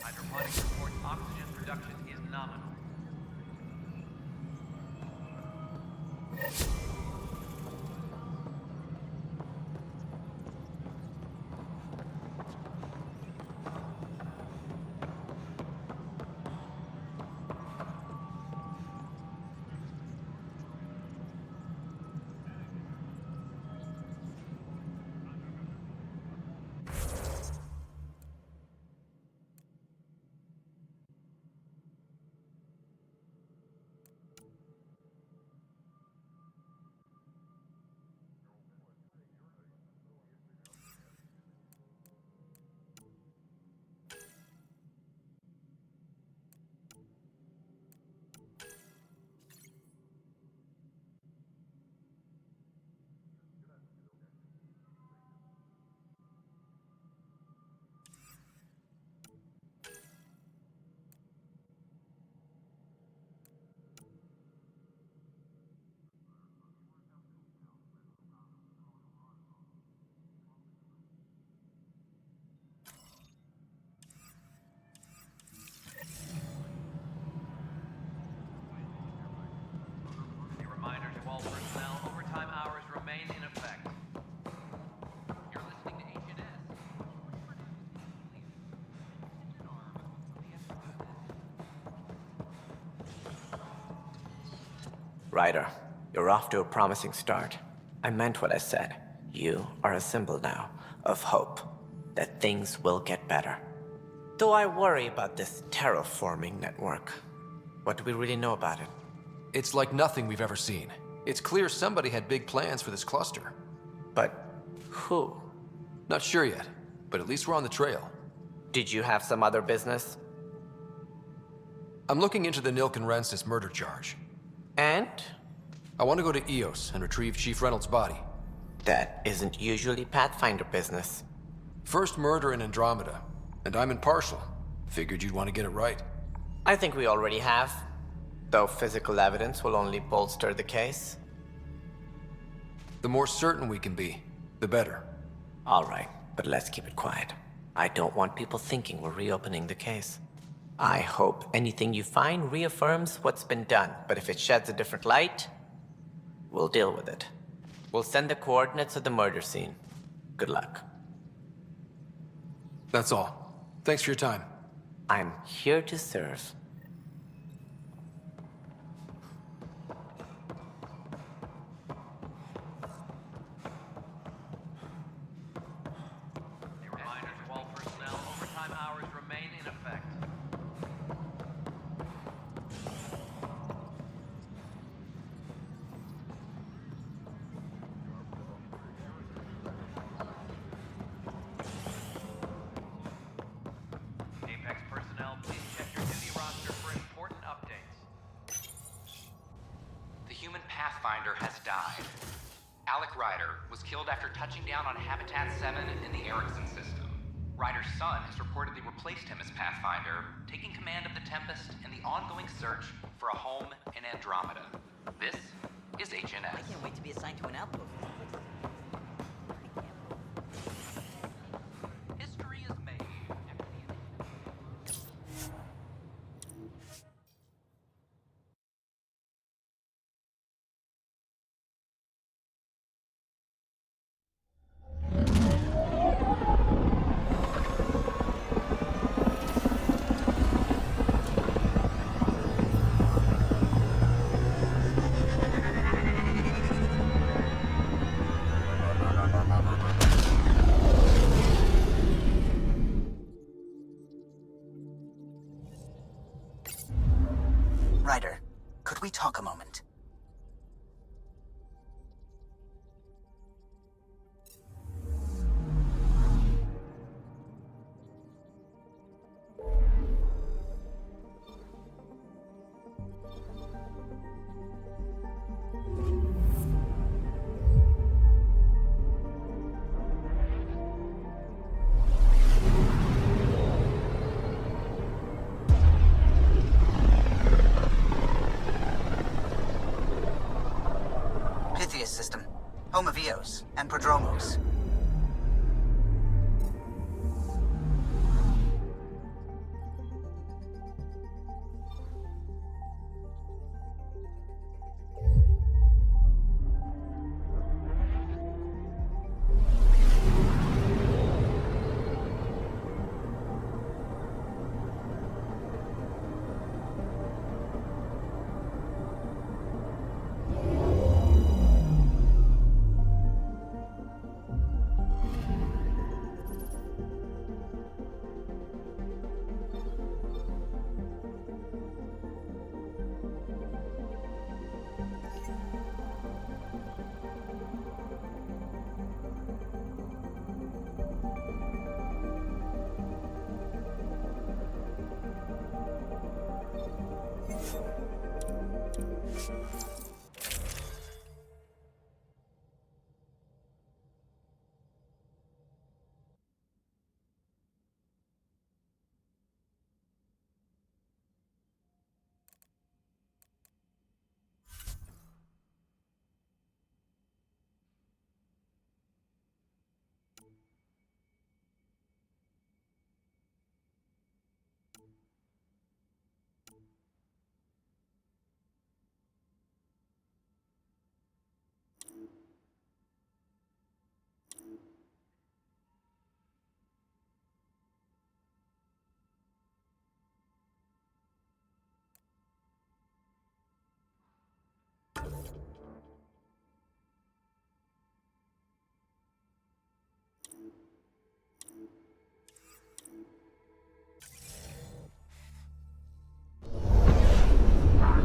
Hydroponics reports oxygen production is nominal. A reminder to all personnel, overtime hours remain in effect. You're listening to HNS. Ryder, you're off to a promising start. I meant what I said. You are a symbol now of hope that things will get better. Though I worry about this terraforming network. What do we really know about it? It's like nothing we've ever seen. It's clear somebody had big plans for this cluster. But who? Not sure yet, but at least we're on the trail. Did you have some other business? I'm looking into the Nilkenrensis murder charge. And? I want to go to EOS and retrieve Chief Reynolds' body. That isn't usually Pathfinder business. First murder in Andromeda, and I'm impartial. Figured you'd want to get it right. I think we already have. Though physical evidence will only bolster the case. The more certain we can be, the better. All right, but let's keep it quiet. I don't want people thinking we're reopening the case. I hope anything you find reaffirms what's been done, but if it sheds a different light, we'll deal with it. We'll send the coordinates of the murder scene. Good luck. That's all. Thanks for your time. I'm here to serve. A reminder to all personnel, overtime hours remain in effect. Apex personnel, please check your duty roster for important updates. The human Pathfinder has died. Alec Ryder was killed after touching down on Habitat 7 in the Erickson system. Ryder's son has reportedly replaced him as Pathfinder, taking command of the Tempest in the ongoing search for a home in Andromeda. This is HNS. I can't wait to be assigned to an outpost. History is made. Ryder, could we talk a moment? home of Eos and Prodromos.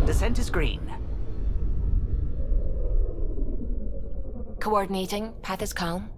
Descent is green. Coordinating. Path is calm.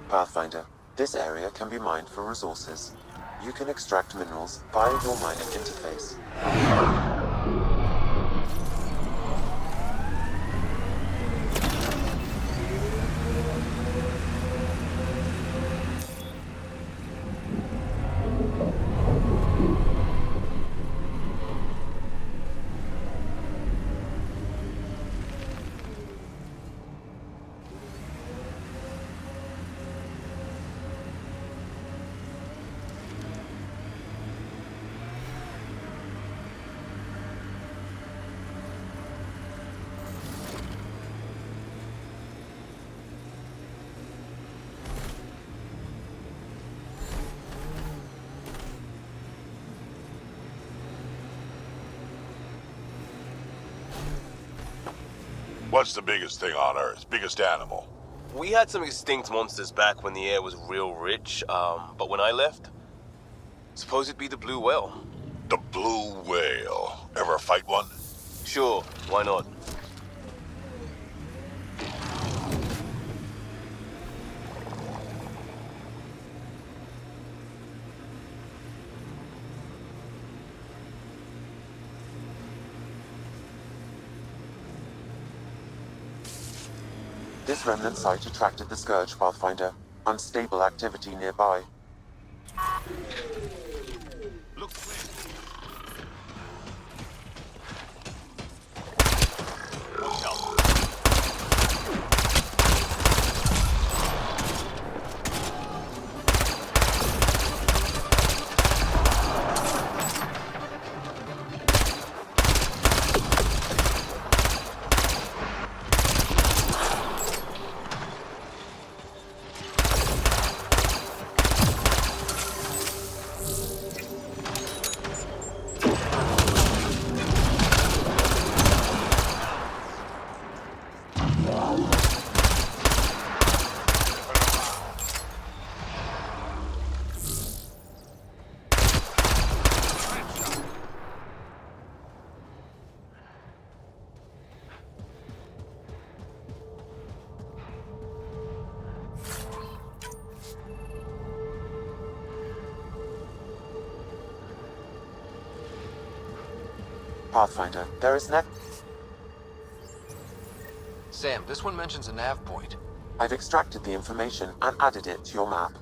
Pathfinder, this area can be mined for resources. You can extract minerals via your mining interface. What's the biggest thing on Earth? Biggest animal? We had some extinct monsters back when the air was real rich, but when I left, suppose it'd be the blue whale. The blue whale. Ever fight one? Sure, why not? This remnant site attracted the Scourge, Pathfinder. Unstable activity nearby. Look. Pathfinder, there is an... Sam, this one mentions a nav point. I've extracted the information and added it to your map.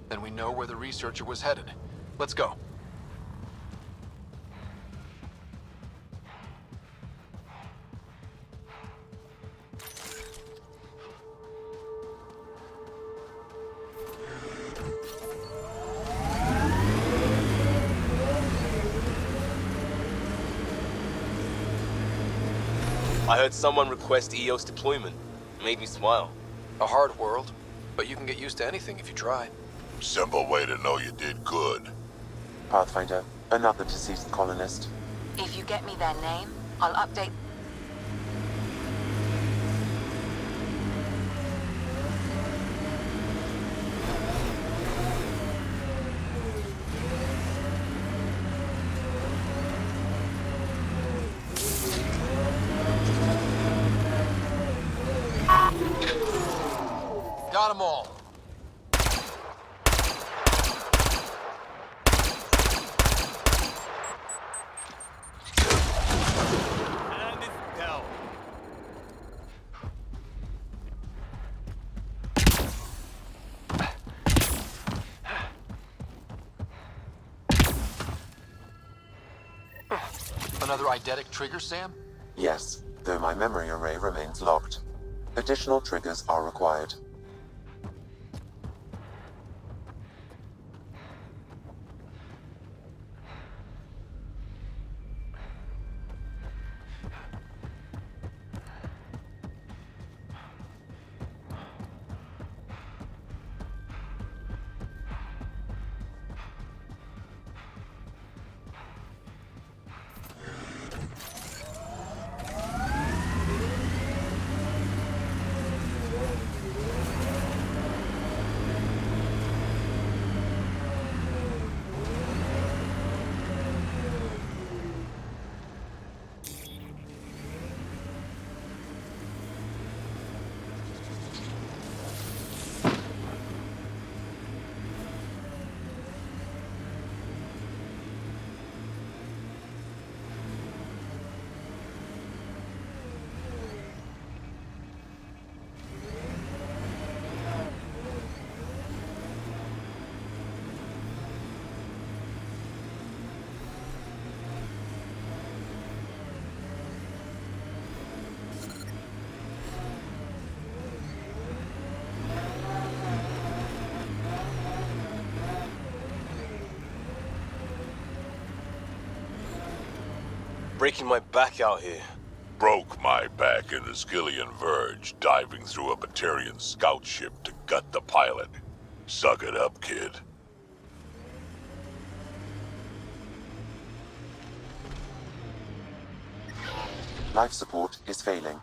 Then we know where the researcher was headed. Let's go. I heard someone request EOS deployment. Made me smile. A hard world, but you can get used to anything if you try. Simple way to know you did good. Pathfinder, another deceased colonist. If you get me their name, I'll update... Got them all. And it's down. Another eidetic trigger, Sam? Yes, though my memory array remains locked. Additional triggers are required. Breaking my back out here. Broke my back in the Skillian Verge, diving through a Batarian scout ship to gut the pilot. Suck it up, kid. Life support is failing.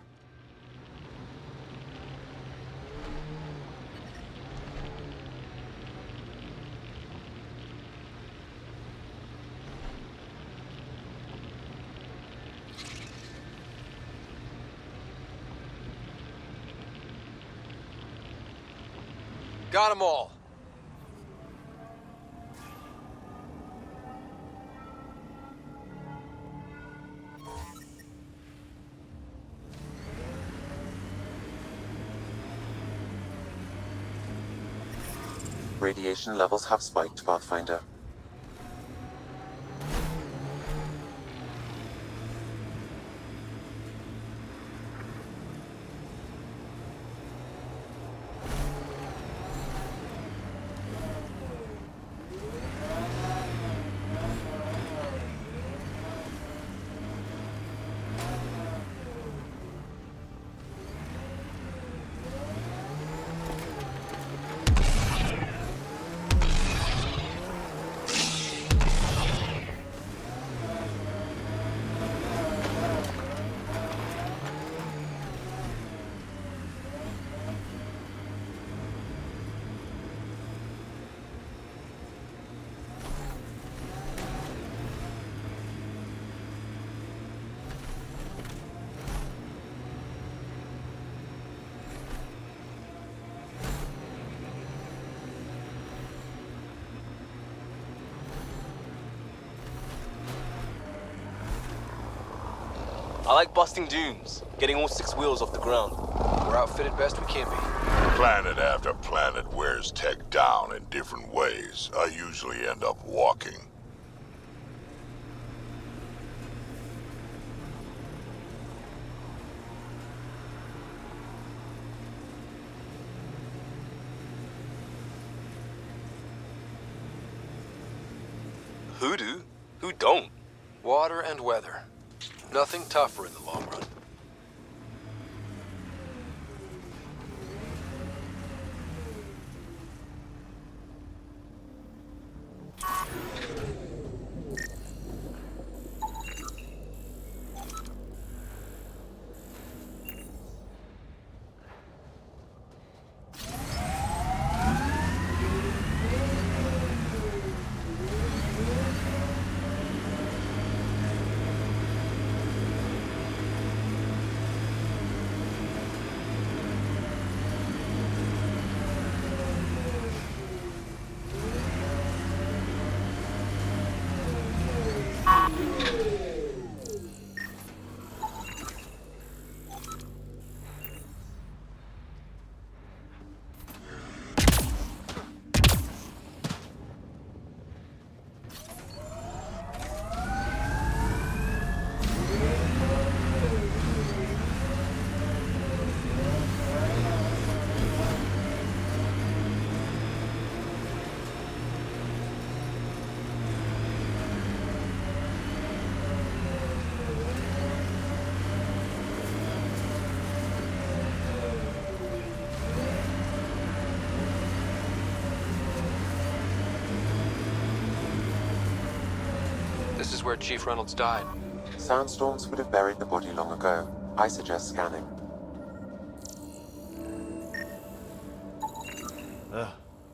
Got them all. Radiation levels have spiked, Pathfinder. I like busting dunes, getting all 6 wheels off the ground. We're outfitted best we can be. Planet after planet wears tech down in different ways. I usually end up walking. Who do? Who don't? Water and weather. Nothing tougher in the long run. This is where Chief Reynolds died. Sandstorms would have buried the body long ago. I suggest scanning. Ugh,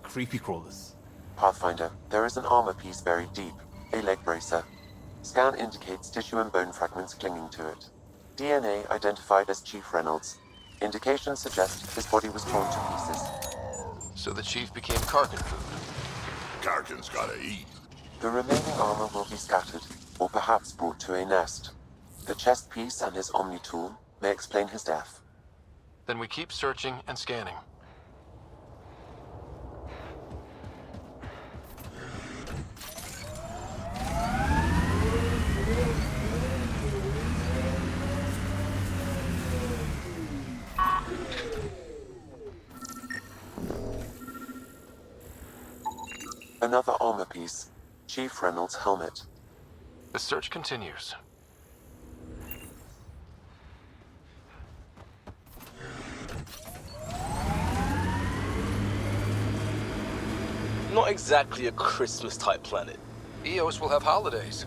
creepy crawlers. Pathfinder, there is an armor piece buried deep, a leg bracer. Scan indicates tissue and bone fragments clinging to it. DNA identified as Chief Reynolds. Indications suggest his body was torn to pieces. So the Chief became Karkin food. Karkin's gotta eat. The remaining armor will be scattered, or perhaps brought to a nest. The chest piece and his Omni tool may explain his death. Then we keep searching and scanning. Another armor piece. Chief Reynolds' helmet. The search continues. Not exactly a Christmas-type planet. Eos will have holidays,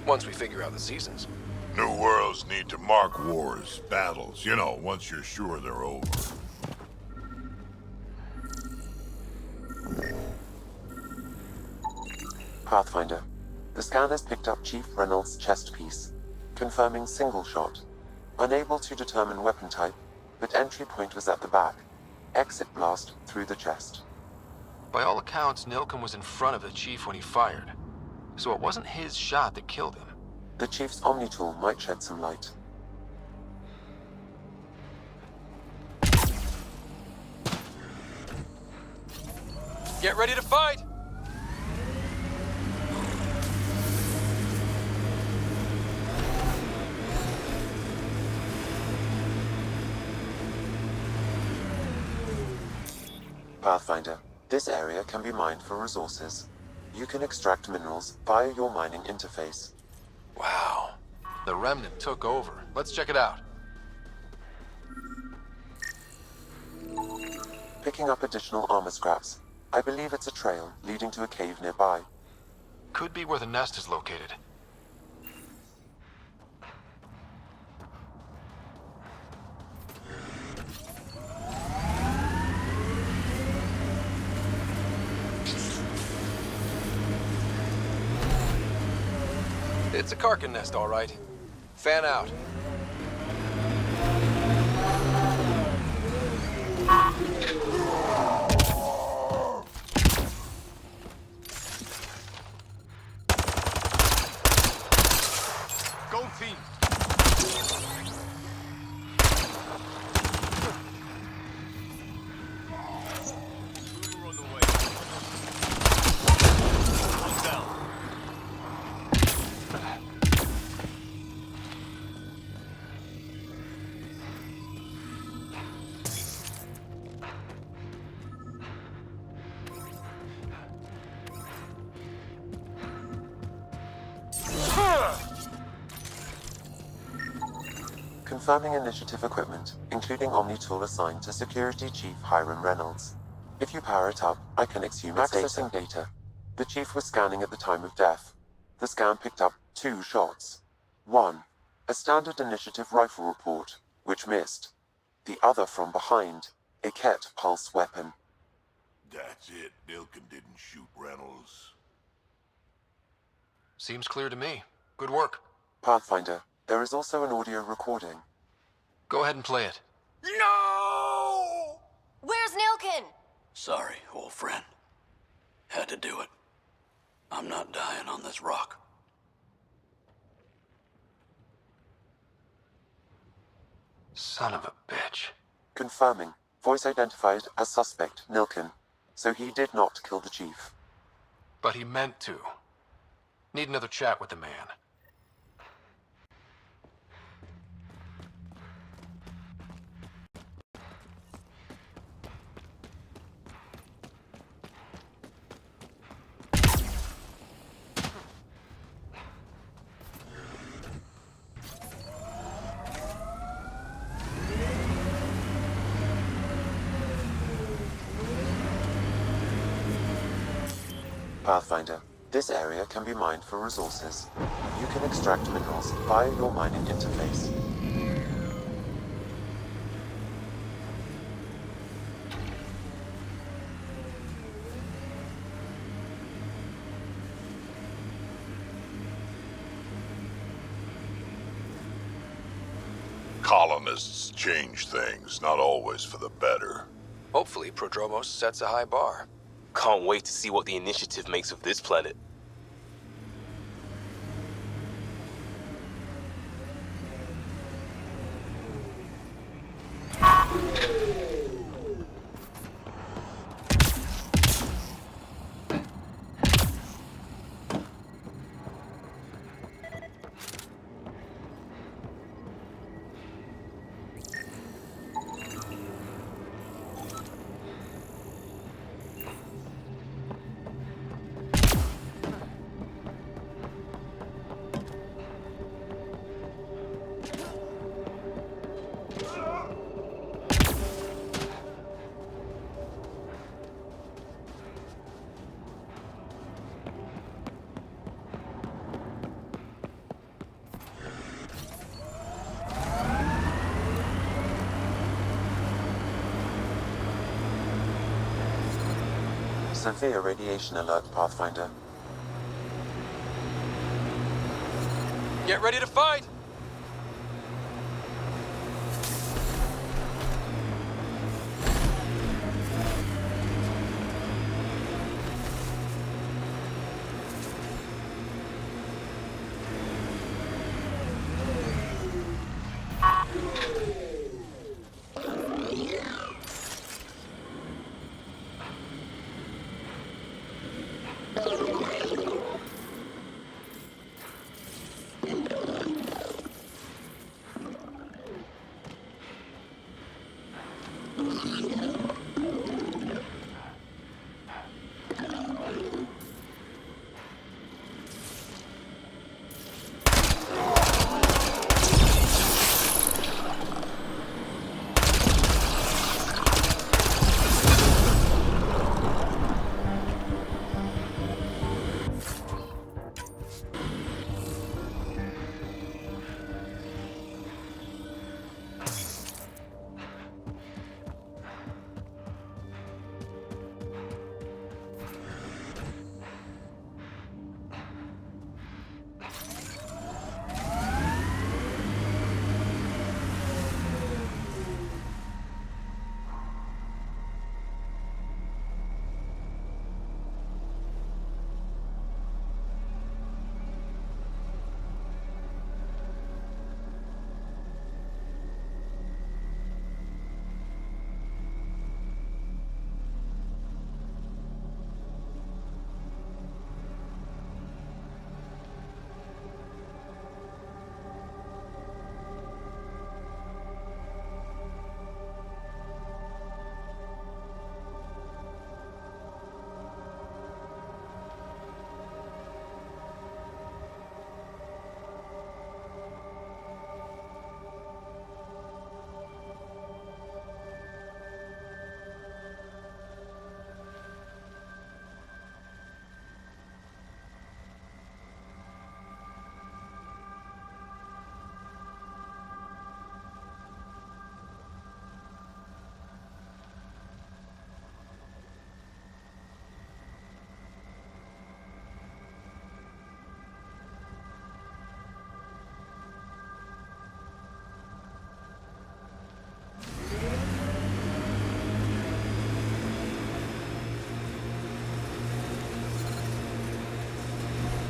once we figure out the seasons. New worlds need to mark wars, battles, you know, once you're sure they're over. Pathfinder. The scan has picked up Chief Reynolds' chest piece, confirming single shot. Unable to determine weapon type, but entry point was at the back. Exit blast through the chest. By all accounts, Nilken was in front of the Chief when he fired. So it wasn't his shot that killed him. The Chief's Omni tool might shed some light. Get ready to fight! Pathfinder, this area can be mined for resources. You can extract minerals via your mining interface. Wow. The Remnant took over. Let's check it out. Picking up additional armor scraps. I believe it's a trail leading to a cave nearby. Could be where the nest is located. It's a Karkin nest, all right. Fan out. Go team! Confirming initiative equipment, including Omni tool assigned to Security Chief Hiram Reynolds. If you power it up, I can exhume its accessing data. The Chief was scanning at the time of death. The scan picked up 2 shots. One, a standard initiative rifle report, which missed. The other from behind, a Ket pulse weapon. That's it. Milken didn't shoot Reynolds. Seems clear to me. Good work. Pathfinder, there is also an audio recording. Go ahead and play it. No! Where's Nilkin? Sorry, old friend. Had to do it. I'm not dying on this rock. Son of a bitch. Confirming. Voice identified as suspect, Nilkin. So he did not kill the Chief. But he meant to. Need another chat with the man. Pathfinder, this area can be mined for resources. You can extract minerals via your mining interface. Colonists change things, not always for the better. Hopefully, Prodromos sets a high bar. Can't wait to see what the initiative makes of this planet. Severe radiation alert, Pathfinder. Get ready to fight!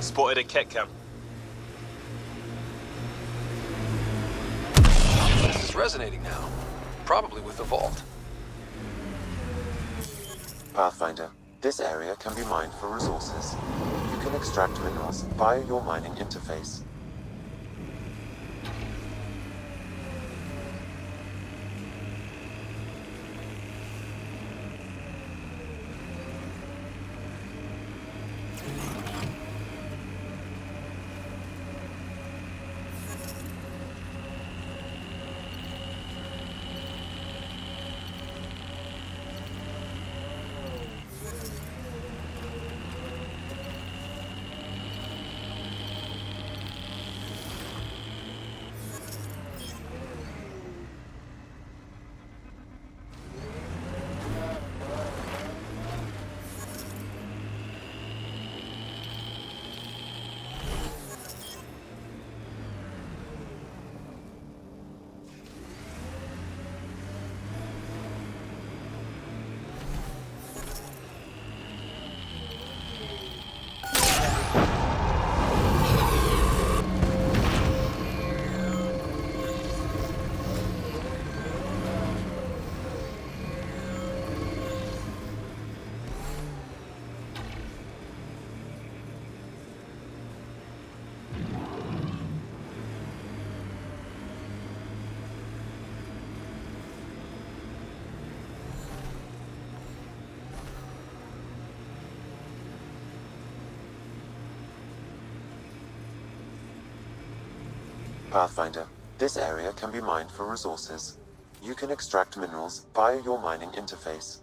Spotted a kit cam. This is resonating now. Probably with the vault. Pathfinder, this area can be mined for resources. You can extract minerals via your mining interface. Pathfinder, this area can be mined for resources. You can extract minerals via your mining interface.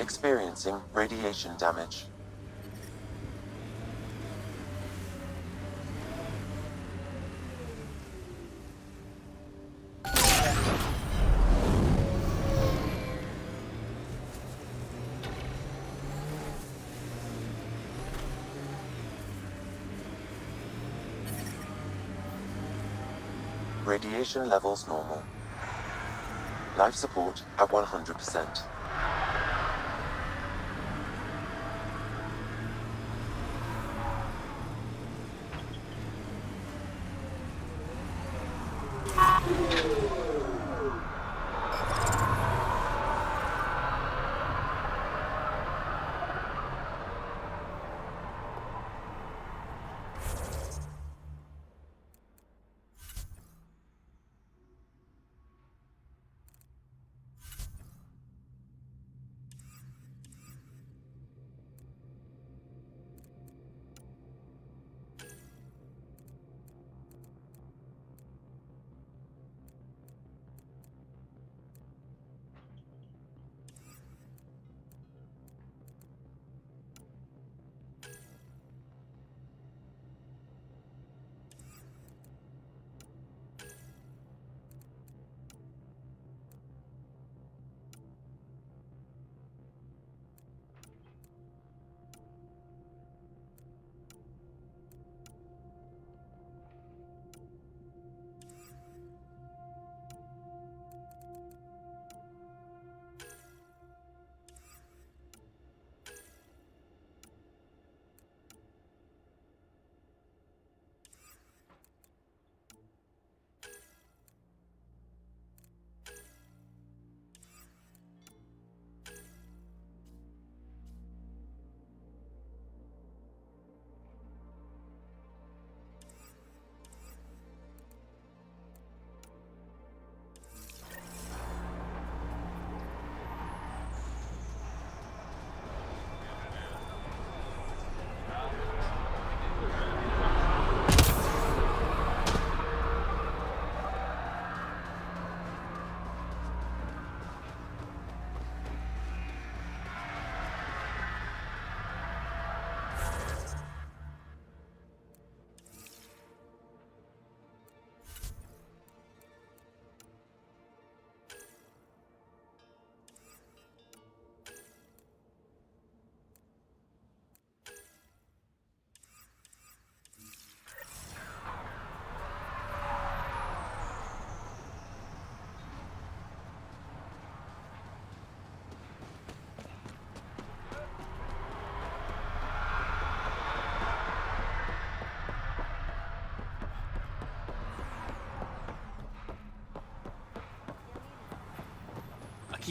Experiencing radiation damage. Radiation levels normal. Life support at 100%.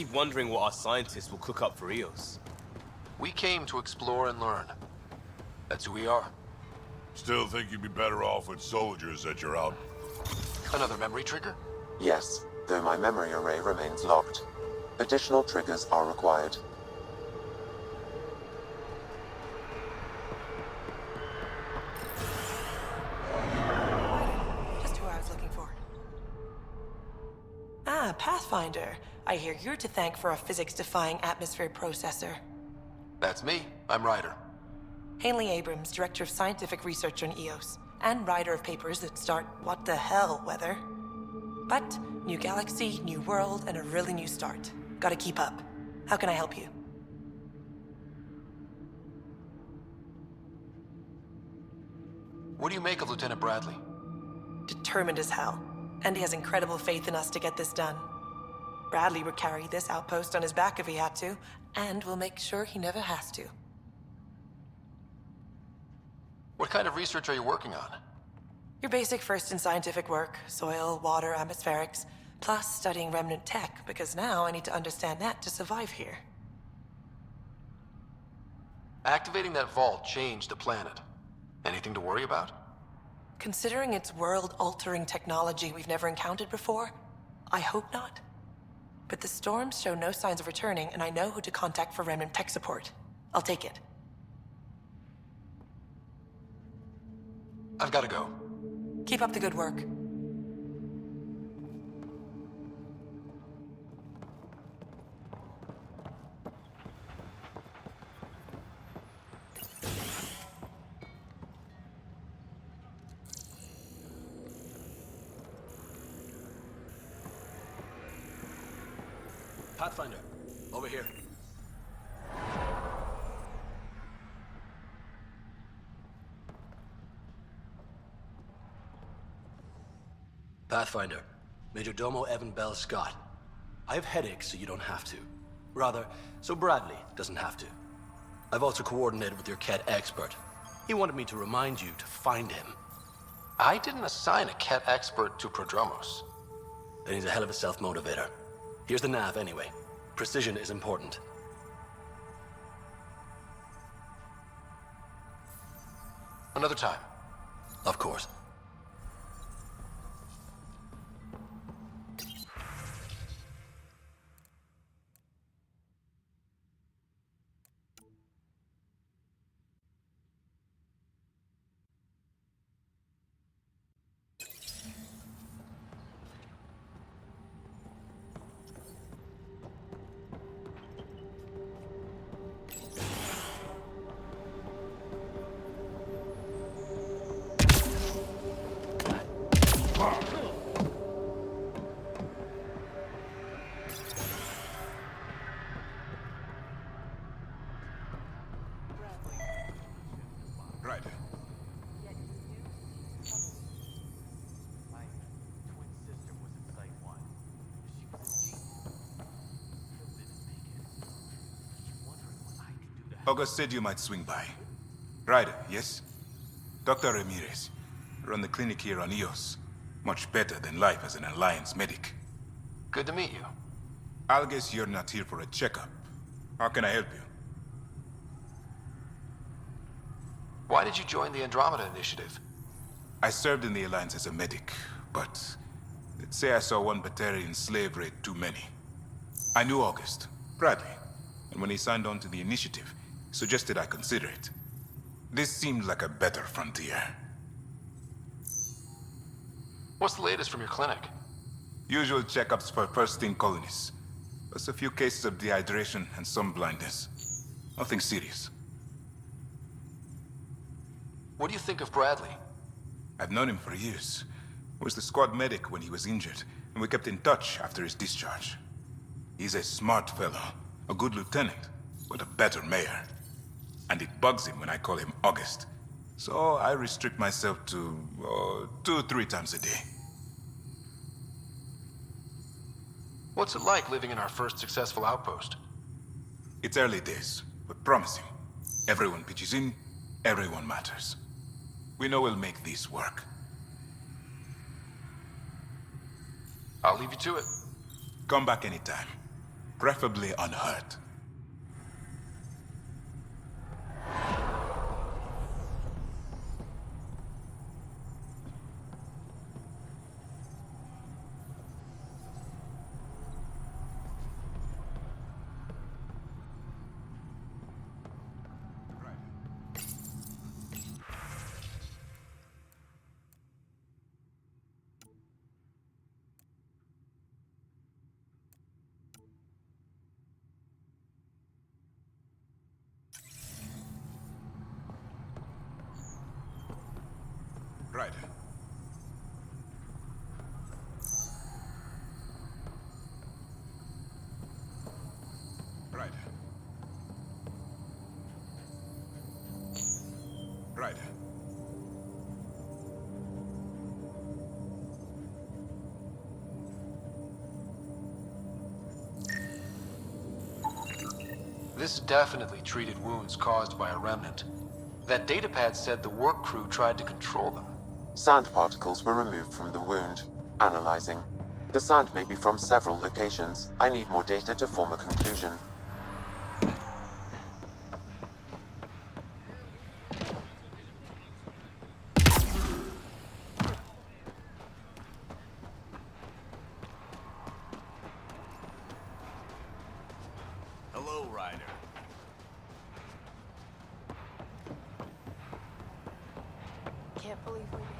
keep wondering what our scientists will cook up for Eos. We came to explore and learn. That's who we are. Still think you'd be better off with soldiers at your out. Another memory trigger? Yes, though my memory array remains locked. Additional triggers are required. Just who I was looking for. Ah, Pathfinder. I hear you're to thank for a physics-defying atmosphere processor. That's me. I'm Ryder. Hanley Abrams, Director of Scientific Research on Eos, and writer of papers that start what the hell weather. But, new galaxy, new world, and a really new start. Gotta keep up. How can I help you? What do you make of Lieutenant Bradley? Determined as hell. And he has incredible faith in us to get this done. Bradley would carry this outpost on his back if he had to, and we'll make sure he never has to. What kind of research are you working on? Your basic first in scientific work, soil, water, atmospherics, plus studying remnant tech, because now I need to understand that to survive here. Activating that vault changed the planet. Anything to worry about? Considering it's world-altering technology we've never encountered before, I hope not. But the storms show no signs of returning, and I know who to contact for remnant tech support. I'll take it. I've got to go. Keep up the good work. Pathfinder, over here. Pathfinder, Major Domo Evan Bell Scott. I have headaches so you don't have to. Rather, so Bradley doesn't have to. I've also coordinated with your Ket expert. He wanted me to remind you to find him. I didn't assign a Ket expert to Prodromos. Then he's a hell of a self-motivator. Here's the nav anyway. Precision is important. Another time. Of course. Right. August said you might swing by. Ryder, yes? Dr. Ramirez. Run the clinic here on Eos. Much better than life as an Alliance medic. Good to meet you. I'll guess you're not here for a checkup. How can I help you? Why did you join the Andromeda Initiative? I served in the Alliance as a medic, but let's say I saw one Batarian slave raid too many. I knew August, Bradley, and when he signed on to the Initiative, he suggested I consider it. This seemed like a better frontier. What's the latest from your clinic? Usual checkups for first-in colonists. Plus a few cases of dehydration and some blindness. Nothing serious. What do you think of Bradley? I've known him for years. I was the squad medic when he was injured, and we kept in touch after his discharge. He's a smart fellow, a good lieutenant, but a better mayor. And it bugs him when I call him August. So I restrict myself to 2-3 times a day. What's it like living in our first successful outpost? It's early days, but promising. Everyone pitches in, everyone matters. We know we'll make this work. I'll leave you to it. Come back anytime. preferably unhurt. Right. Right. Right. This definitely treated wounds caused by a remnant. That datapad said the work crew tried to control them. Sand particles were removed from the wound. Analyzing. The sand may be from several locations. I need more data to form a conclusion. Hello, Ryder. Can't believe we made it.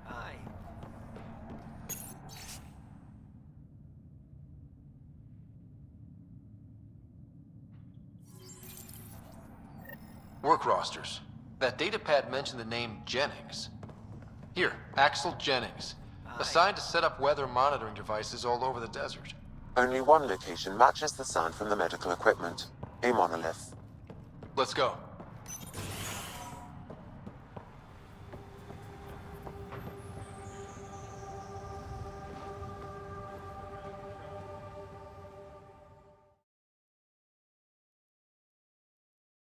Hi. Work rosters. That datapad mentioned the name Jennings. Here, Axel Jennings. Assigned to set up weather monitoring devices all over the desert. Only one location matches the sand from the medical equipment. A monolith. Let's go.